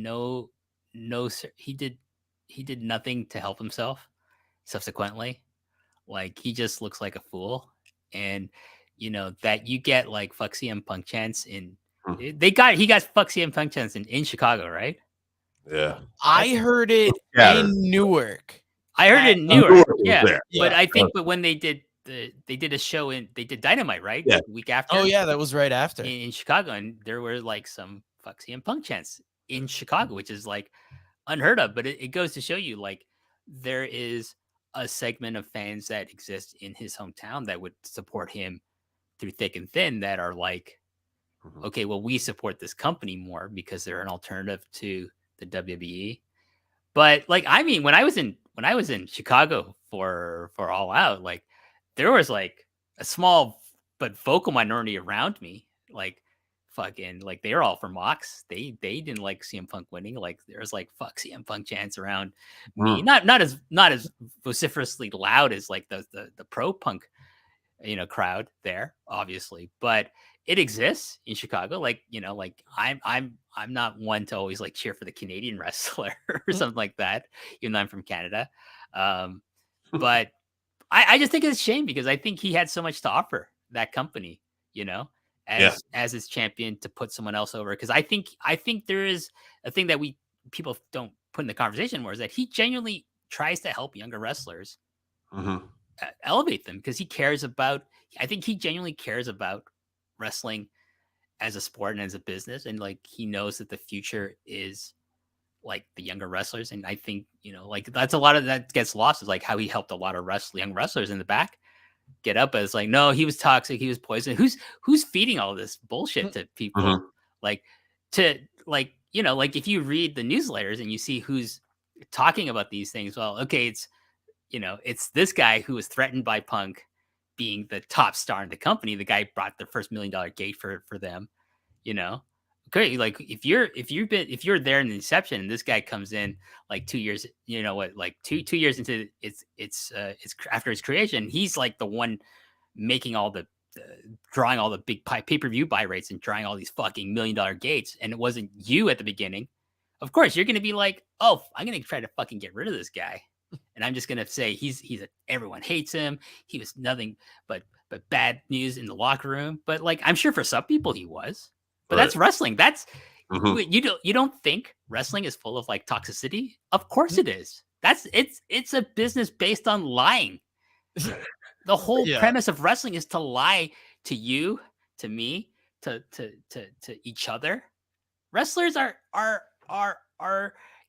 Speaker 2: he did nothing to help himself subsequently. Like he just looks like a fool. And you know that you get like fuck CM Punk chants he got fuck CM Punk chants in Chicago, right?
Speaker 3: Yeah.
Speaker 1: I heard it in Newark.
Speaker 2: I heard it in Newark.
Speaker 3: Yeah.
Speaker 2: But I think when they did a show they did Dynamite, right?
Speaker 3: Yeah.
Speaker 2: The week after.
Speaker 1: Oh yeah, that was right after.
Speaker 2: In Chicago, and there were like some fuck CM Punk chants in Chicago, which is like unheard of. But it goes to show you like there is a segment of fans that exist in his hometown that would support him through thick and thin that are like, okay, well, we support this company more because they're an alternative to the WWE. But like, I mean, when I was in Chicago for All Out, like there was like a small but vocal minority around me, like fucking like they were all for Mox. They didn't like CM Punk winning. Like there was like fuck CM Punk chants around me. Not as vociferously loud as like the pro Punk, crowd there, obviously, but it exists in Chicago. Like, like I'm not one to always like cheer for the Canadian wrestler or something like that, even though I'm from Canada. But I just think it's a shame because I think he had so much to offer that company, as his champion to put someone else over. Because I think there is a thing that people don't put in the conversation more is that he genuinely tries to help younger wrestlers elevate them because he genuinely cares about wrestling as a sport and as a business, and like he knows that the future is like the younger wrestlers. And I think like that's a lot of that gets lost is like how he helped a lot of young wrestlers in the back get up as like, no, he was toxic, he was poison. Who's feeding all this bullshit to people? Like like if you read the newsletters and you see who's talking about these things, well, okay, it's this guy who was threatened by Punk being the top star in the company. The guy brought the first $1 million gate for them, Okay, like if you're there in the inception and this guy comes in like 2 years, like two years into it's after his creation, he's like the one making all the drawing all the big pay-per-view buy rates and drawing all these fucking $1 million gates, and it wasn't you at the beginning. Of course, you're gonna be like, oh, I'm gonna try to fucking get rid of this guy. And I'm just gonna say everyone hates him. He was nothing but bad news in the locker room. But like, I'm sure for some people he was. But that's wrestling. That's you don't think wrestling is full of like toxicity? Of course it is. It's a business based on lying. The whole premise of wrestling is to lie to you, to me, to each other. Wrestlers are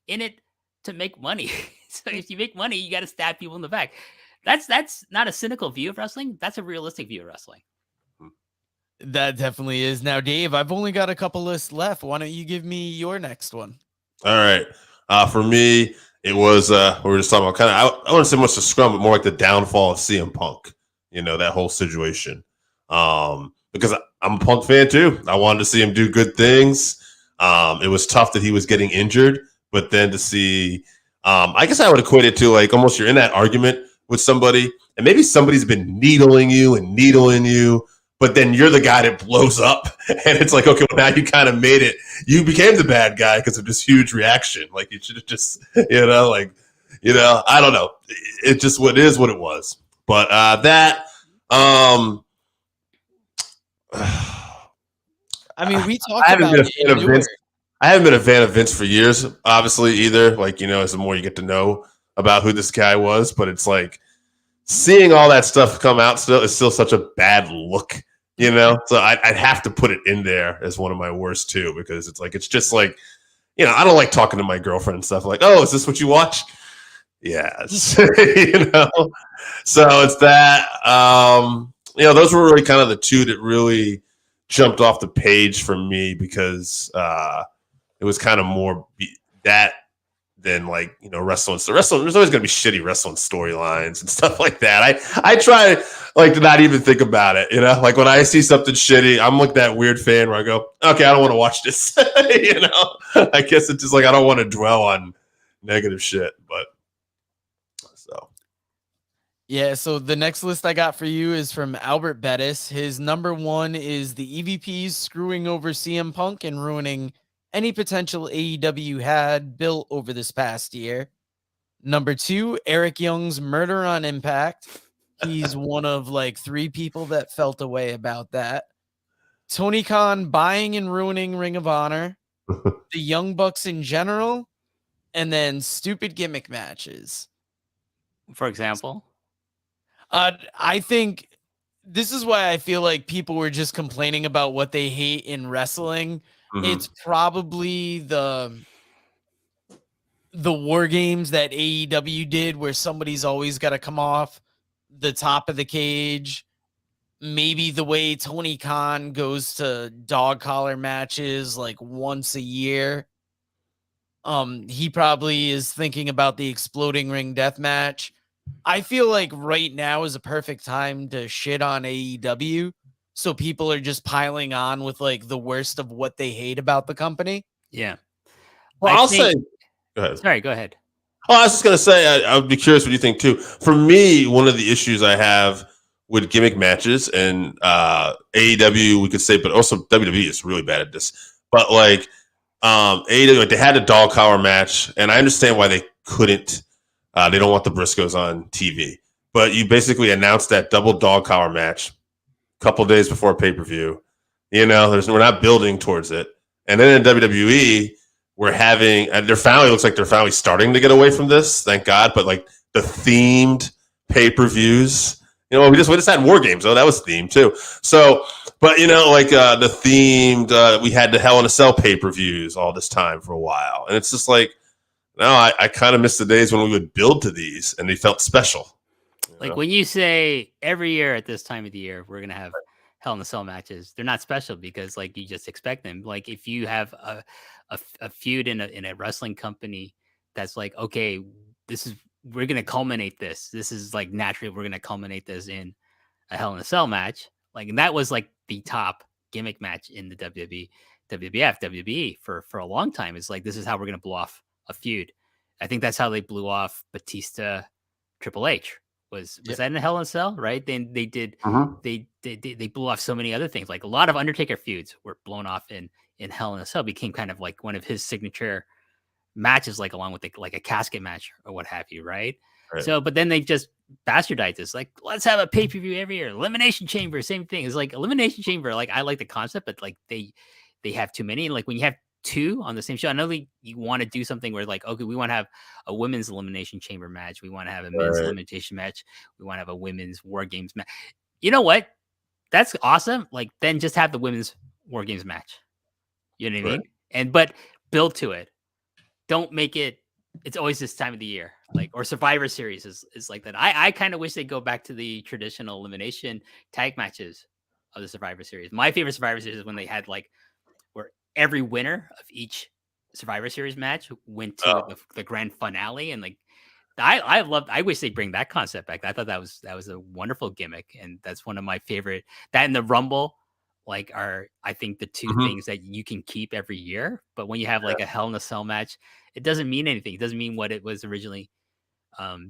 Speaker 2: in it to make money. So if you make money, you got to stab people in the back. That's not a cynical view of wrestling. That's a realistic view of wrestling.
Speaker 1: That definitely is. Now, Dave, I've only got a couple lists left. Why don't you give me your next one?
Speaker 3: All right. For me, it was we were just talking about kind of I wouldn't say much the scrum, but more like the downfall of CM Punk. You know, that whole situation. Because I'm a Punk fan too. I wanted to see him do good things. It was tough that he was getting injured, but then to see, I guess I would equate it to like almost you're in that argument with somebody, and maybe somebody's been needling you, but then you're the guy that blows up, and it's like, okay, well, now you kind of made it. You became the bad guy because of this huge reaction. Like you should have just, I don't know. It just what is what it was. But
Speaker 1: I mean, we talked about it.
Speaker 3: I haven't been a fan of Vince for years, obviously, either. Like, as the more you get to know about who this guy was, but it's like seeing all that stuff come out still is still such a bad look, So I'd have to put it in there as one of my worst too, because it's just like, I don't like talking to my girlfriend and stuff like, oh, is this what you watch? Yes. So it's that, those were really kind of the two that really jumped off the page for me because it was kind of more that than like, wrestling. So wrestling, there's always going to be shitty wrestling storylines and stuff like that. I try like to not even think about it, like when I see something shitty, I'm like that weird fan where I go, okay, I don't want to watch this. I guess it's just like, I don't want to dwell on negative shit, but so.
Speaker 1: Yeah, so the next list I got for you is from Albert Bettis. His number one is the EVPs screwing over CM Punk and ruining any potential AEW had built over this past year. Number two, Eric Young's murder on Impact. He's one of like 3 people that felt a way about that. Tony Khan buying and ruining Ring of Honor. The Young Bucks in general. And then stupid gimmick matches.
Speaker 2: For example?
Speaker 1: I think this is why I feel like people were just complaining about what they hate in wrestling. Mm-hmm. It's probably the war games that AEW did where somebody's always got to come off the top of the cage. Maybe the way Tony Khan goes to dog collar matches like once a year. He probably is thinking about the exploding ring death match. I feel like right now is a perfect time to shit on AEW. So people are just piling on with like the worst of what they hate about the company.
Speaker 2: Yeah.
Speaker 3: Well, I'll say, go ahead.
Speaker 2: Sorry, go ahead.
Speaker 3: Oh, I was just going to say, I would be curious what you think too. For me, one of the issues I have with gimmick matches and AEW, we could say, but also WWE is really bad at this. But like AEW, like they had a dog collar match, and I understand why they couldn't. They don't want the Briscoes on TV. But you basically announced that double dog collar match a couple days before pay-per-view. We're not building towards it. And then in WWE, we're having, and looks like they're finally starting to get away from this, thank God. But like the themed pay-per-views, we just had War Games. Oh, that was themed too. So, but the themed, we had the Hell in a Cell pay-per-views all this time for a while. And it's just like, no, I kind of miss the days when we would build to these and they felt special.
Speaker 2: Like when you say every year at this time of the year, we're going to have Hell in a Cell matches, they're not special because like you just expect them. Like if you have a feud in a wrestling company that's like, okay, we're going to culminate this. This is like naturally, we're going to culminate this in a Hell in a Cell match. Like, and that was like the top gimmick match in the WWE, WWF, WWE for a long time. It's like, this is how we're going to blow off a feud. I think that's how they blew off Batista, Triple H. Was that in a Hell in a Cell, right? Then they did. They blew off so many other things. Like a lot of Undertaker feuds were blown off in Hell in a Cell. Became kind of like one of his signature matches, like along with like a casket match or what have you, right? So, but then they just bastardized this. Like, let's have a pay per view every year. Elimination Chamber, same thing. It's like Elimination Chamber. Like I like the concept, but like they have too many. And like when you have 2 on the same show, I know you want to do something where like, okay, we want to have a women's elimination chamber match, we want to have a men's elimination match, we want to have a women's War Games match. You know what? That's awesome. Like then just have the women's War Games match. You know what I
Speaker 3: Right.
Speaker 2: mean? But build to it. Don't make it. It's always this time of the year, like, or Survivor Series is like that. I kind of wish they'd go back to the traditional elimination tag matches of the Survivor Series. My favorite Survivor Series is when they had like where every winner of each Survivor Series match went to the grand finale, and like I wish they'd bring that concept back. I thought that was a wonderful gimmick, and that's one of my favorite. That and the Rumble, like, are I think the two things that you can keep every year. But when you have like a Hell in a Cell match, it doesn't mean anything. It doesn't mean what it was originally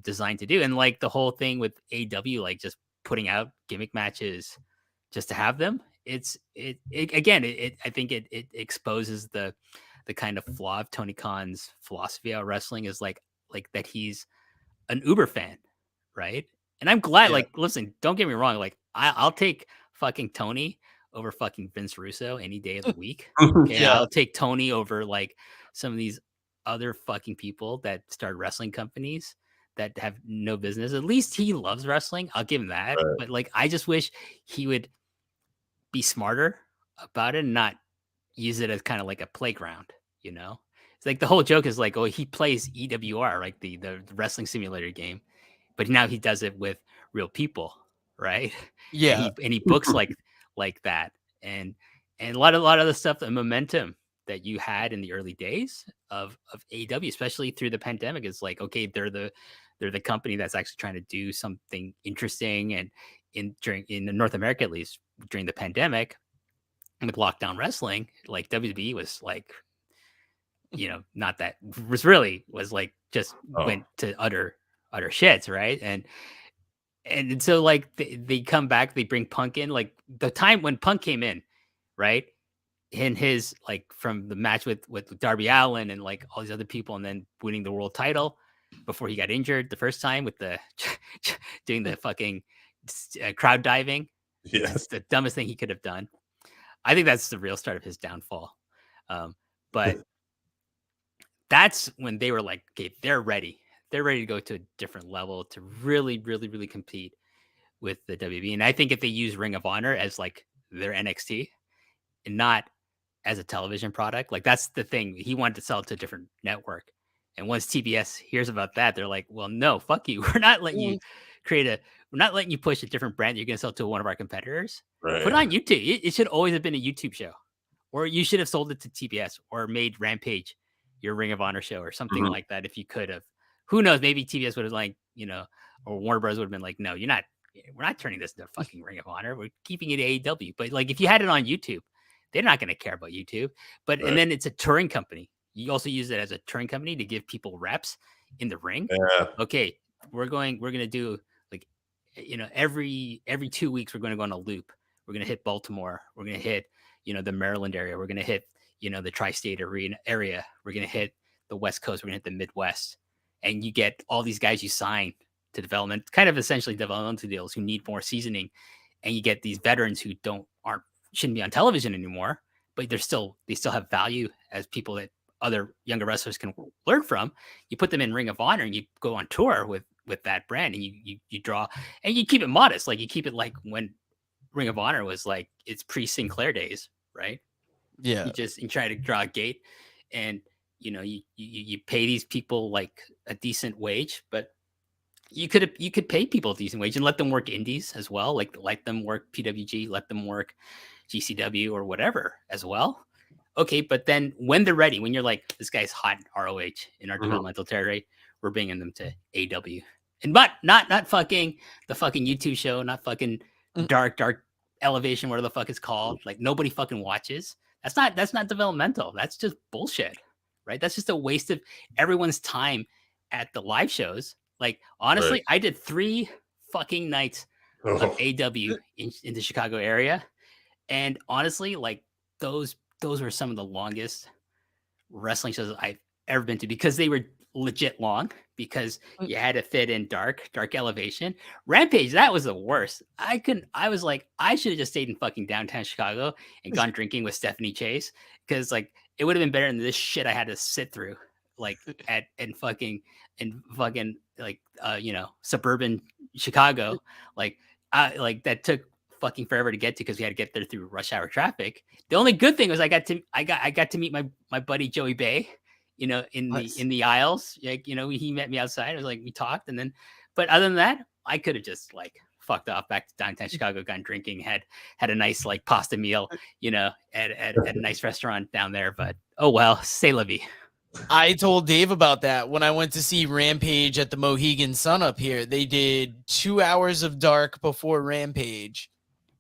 Speaker 2: designed to do. And like the whole thing with AW, like just putting out gimmick matches just to have them, I think it exposes the kind of flaw of Tony Khan's philosophy of wrestling, is like that he's an Uber fan, right? And I'm glad.
Speaker 1: Yeah.
Speaker 2: Like, listen, don't get me wrong. Like, I'll take fucking Tony over fucking Vince Russo any day of the week. Okay,
Speaker 1: Yeah.
Speaker 2: I'll take Tony over like some of these other fucking people that start wrestling companies that have no business. At least he loves wrestling. I'll give him that.
Speaker 3: Right.
Speaker 2: But like, I just wish he would be smarter about it and not use it as kind of like a playground, you know? It's like the whole joke is like, oh, he plays EWR, like the wrestling simulator game, but now he does it with real people, right?
Speaker 1: Yeah.
Speaker 2: And he books like that. And a lot of the stuff, the momentum that you had in the early days of AEW, especially through the pandemic, is like, okay, they're the company that's actually trying to do something interesting. And in North America, at least during the pandemic, with lockdown wrestling, like WWE was like, you know, not that was like just went to utter shits, right? And so like they come back, they bring Punk in, like the time when Punk came in, right? In his like from the match with Darby Allin and like all these other people, and then winning the world title before he got injured the first time with the doing the fucking crowd diving.
Speaker 3: Yes.
Speaker 2: That's the dumbest thing he could have done. I think that's the real start of his downfall. But that's when they were like, okay, they're ready. They're ready to go to a different level to really, really, really compete with the WB. And I think if they use Ring of Honor as like their NXT and not as a television product, like that's the thing. He wanted to sell it to a different network. And once TBS hears about that, they're like, well, no, fuck you. We're not letting you we're not letting you push a different brand that you're going to sell to one of our competitors.
Speaker 3: Right.
Speaker 2: Put it on YouTube. It should always have been a YouTube show. Or you should have sold it to TBS or made Rampage your Ring of Honor show or something like that if you could have. Who knows? Maybe TBS would have like, you know, or Warner Bros. Would have been like, no, we're not turning this into fucking Ring of Honor. We're keeping it AEW. But like if you had it on YouTube, they're not going to care about YouTube. But and then it's a touring company. You also use it as a touring company to give people reps in the ring.
Speaker 3: Yeah.
Speaker 2: Okay, we're going to do like, you know, every 2 weeks we're going to go on a loop. We're going to hit Baltimore. We're going to hit, you know, the Maryland area. We're going to hit, you know, the tri-state area. We're going to hit the West Coast. We're going to hit the Midwest. And you get all these guys you sign to development, kind of essentially developmental deals who need more seasoning. And you get these veterans who shouldn't be on television anymore, but they still have value as people that other younger wrestlers can learn from. You put them in Ring of Honor and you go on tour with that brand, and you draw, and you keep it modest. Like you keep it like when Ring of Honor was like its pre-Sinclair days, right?
Speaker 1: Yeah.
Speaker 2: You try to draw a gate, and you know you pay these people like a decent wage, but you could pay people a decent wage and let them work indies as well, like let them work PWG, let them work GCW or whatever as well. Okay, but then when they're ready, when you're like, this guy's hot ROH in our developmental territory, we're bringing them to AW. And but not fucking the fucking YouTube show, not fucking dark elevation, whatever the fuck it's called. Like nobody fucking watches. That's not developmental. That's just bullshit, right? That's just a waste of everyone's time at the live shows. Like honestly, I did 3 fucking nights of AW in the Chicago area, and honestly, like those were some of the longest wrestling shows I've ever been to, because they were legit long, because you had to fit in dark elevation. Rampage, that was the worst. I was like, I should have just stayed in fucking downtown Chicago and gone drinking with Stephanie Chase, because like it would have been better than this shit I had to sit through, like in fucking like you know, suburban Chicago, like that took fucking forever to get to because we had to get there through rush hour traffic. The only good thing was I got to meet my buddy Joey Bay, in the aisles. Like, he met me outside. I was like, we talked, and then, but other than that, I could have just like fucked off back to downtown Chicago, gone drinking, had a nice like pasta meal, at a nice restaurant down there. But oh well, c'est la vie.
Speaker 1: I told Dave about that when I went to see Rampage at the Mohegan Sun up here. They did 2 hours of dark before Rampage.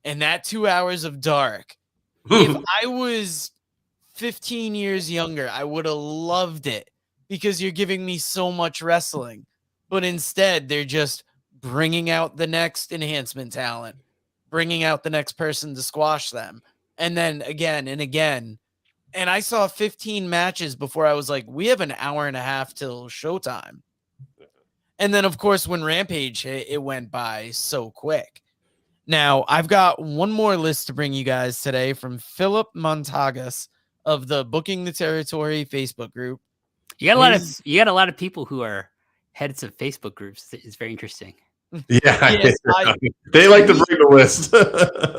Speaker 1: And that 2 hours of dark, if I was 15 years younger, I would have loved it because you're giving me so much wrestling. But instead, they're just bringing out the next enhancement talent, bringing out the next person to squash them. And then again and again. And I saw 15 matches before I was like, we have an hour and a half till showtime. And then, of course, when Rampage hit, it went by so quick. Now, I've got one more list to bring you guys today from Philip Montagas of the Booking the Territory Facebook group.
Speaker 2: You got a lot of people who are heads of Facebook groups. It's very interesting.
Speaker 3: Yeah,
Speaker 1: Yes,
Speaker 3: they like to bring the list.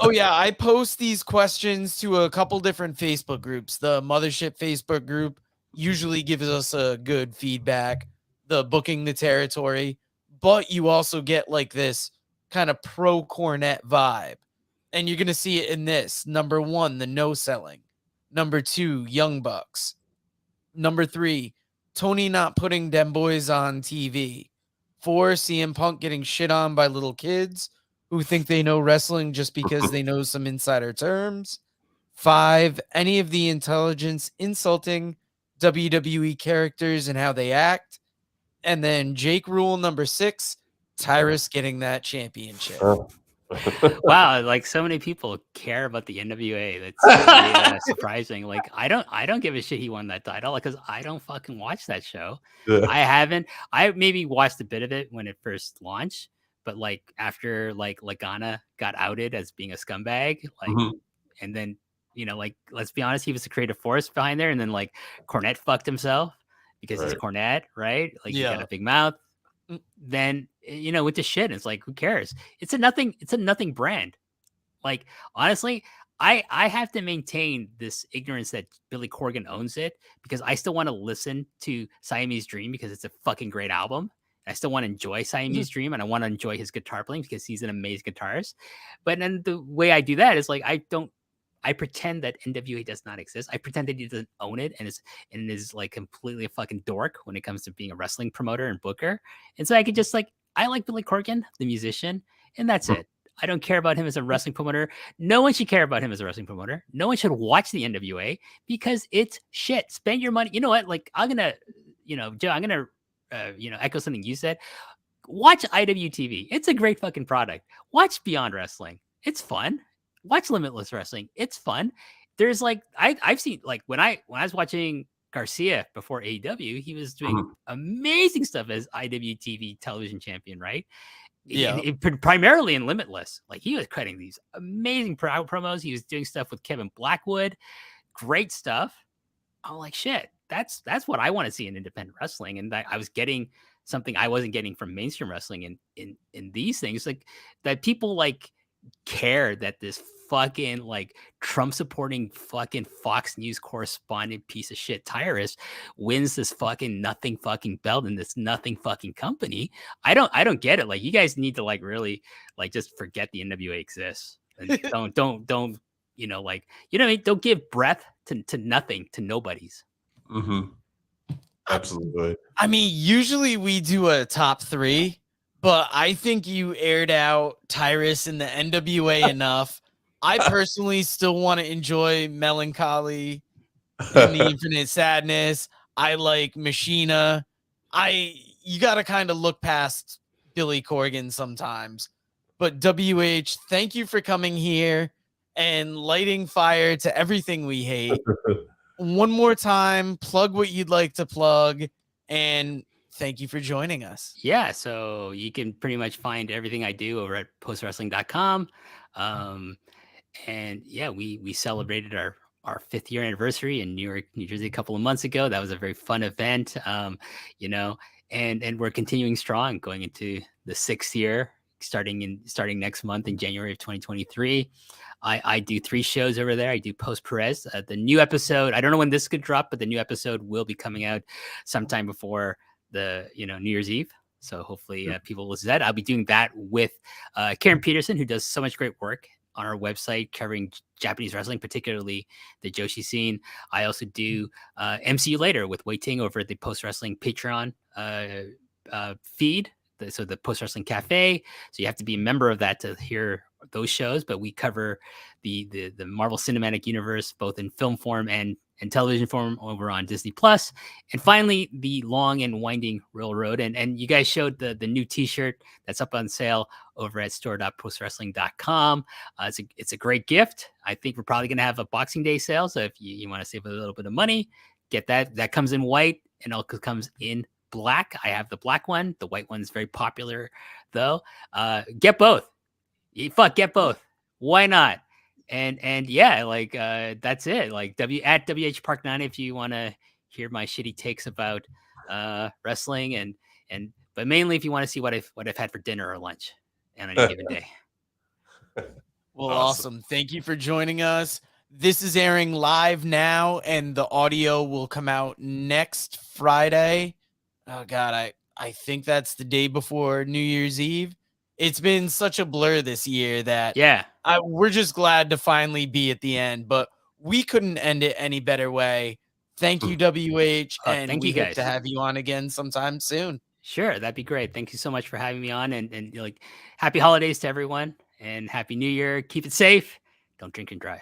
Speaker 1: Oh yeah, I post these questions to a couple different Facebook groups. The Mothership Facebook group usually gives us a good feedback. The Booking the Territory, but you also get like this kind of pro Cornette vibe, and you're gonna see it in this. Number 1, the no selling. Number 2, Young Bucks. Number 3, Tony not putting them boys on TV. 4, CM Punk getting shit on by little kids who think they know wrestling just because they know some insider terms. 5, any of the intelligence insulting WWE characters and how they act. And then Jake Rule, number 6, Tyrus getting that championship.
Speaker 2: Wow, like so many people care about the NWA. That's really, surprising. Like I don't give a shit he won that title because I don't fucking watch that show.
Speaker 3: Yeah.
Speaker 2: I maybe watched a bit of it when it first launched, but like after like Lagana got outed as being a scumbag, like, and then like let's be honest, he was the creative force behind there, and then like Cornette fucked himself because he's Cornette, right? Like he got a big mouth. Then with the shit, it's like, who cares? It's a nothing brand. Like honestly, I have to maintain this ignorance that Billy Corgan owns it because I still want to listen to Siamese Dream because it's a fucking great album. I still want to enjoy Siamese Dream, and I want to enjoy his guitar playing because he's an amazing guitarist. But then the way I do that is like I pretend that NWA does not exist. I pretend that he doesn't own it and is like completely a fucking dork when it comes to being a wrestling promoter and booker. And so I could just like, I like Billy Corgan, the musician, and that's it. I don't care about him as a wrestling promoter. No one should care about him as a wrestling promoter. No one should watch the NWA because it's shit. Spend your money. You know what? Like I'm going to, Joe, I'm going to, echo something you said. Watch IWTV. It's a great fucking product. Watch Beyond Wrestling. It's fun. Watch Limitless Wrestling. It's fun. There's like I've seen like when I was watching Garcia before AEW, he was doing amazing stuff as IWTV television champion, right?
Speaker 1: Yeah.
Speaker 2: Primarily in Limitless. Like he was cutting these amazing promos. He was doing stuff with Kevin Blackwood. Great stuff. I'm like, shit, that's what I want to see in independent wrestling. And I was getting something I wasn't getting from mainstream wrestling in these things. Like that people like care that this fucking like Trump supporting fucking Fox News correspondent piece of shit Tyrus wins this fucking nothing fucking belt in this nothing fucking company. I don't get it. Like you guys need to like really like just forget the NWA exists and don't don't give breath to nothing, to nobodies.
Speaker 3: Absolutely.
Speaker 1: I mean, usually we do a top 3, but I think you aired out Tyrus and the NWA enough. I personally still want to enjoy Melancholy and the Infinite Sadness. I like Machina. You got to kind of look past Billy Corgan sometimes. But WH, thank you for coming here and lighting fire to everything we hate. One more time, plug what you'd like to plug, and thank you for joining us.
Speaker 2: Yeah, so you can pretty much find everything I do over at postwrestling.com. And yeah, we celebrated our 5th year anniversary in New York, New Jersey a couple of months ago. That was a very fun event, and we're continuing strong going into the 6th year, starting next month in January of 2023. I do 3 shows over there. I do Post Perez. The new episode, I don't know when this could drop, but the new episode will be coming out sometime before the New Year's Eve. So hopefully people will listen to that. I'll be doing that with Karen Peterson, who does so much great work on our website covering Japanese wrestling, particularly the Joshi scene. I also do MCU Later with Wei Ting over at the Post Wrestling Patreon feed. So the Post Wrestling Cafe. So you have to be a member of that to hear those shows. But we cover the Marvel Cinematic Universe both in film form and television form over on Disney Plus. And finally, the Long and Winding Railroad. And you guys showed the new T-shirt that's up on sale over at store.postwrestling.com. It's a great gift. I think we're probably going to have a Boxing Day sale. So if you want to save a little bit of money, get that. That comes in white and also comes in black. I have the black one. The white one's very popular, though. Get both. Get both. Why not? And yeah, like that's it. Like at WH Park 9 if you want to hear my shitty takes about wrestling but mainly if you want to see what I've had for dinner or lunch on any given day.
Speaker 1: Well, awesome. Thank you for joining us. This is airing live now, and the audio will come out next Friday. Oh God, I think that's the day before New Year's Eve. It's been such a blur this year that we're just glad to finally be at the end, but we couldn't end it any better way. Thank you, WH, and
Speaker 2: thank
Speaker 1: we
Speaker 2: you
Speaker 1: hope
Speaker 2: guys
Speaker 1: to have you on again sometime soon.
Speaker 2: Sure, that'd be great. Thank you so much for having me on, and like happy holidays to everyone, and happy New Year. Keep it safe. Don't drink and drive.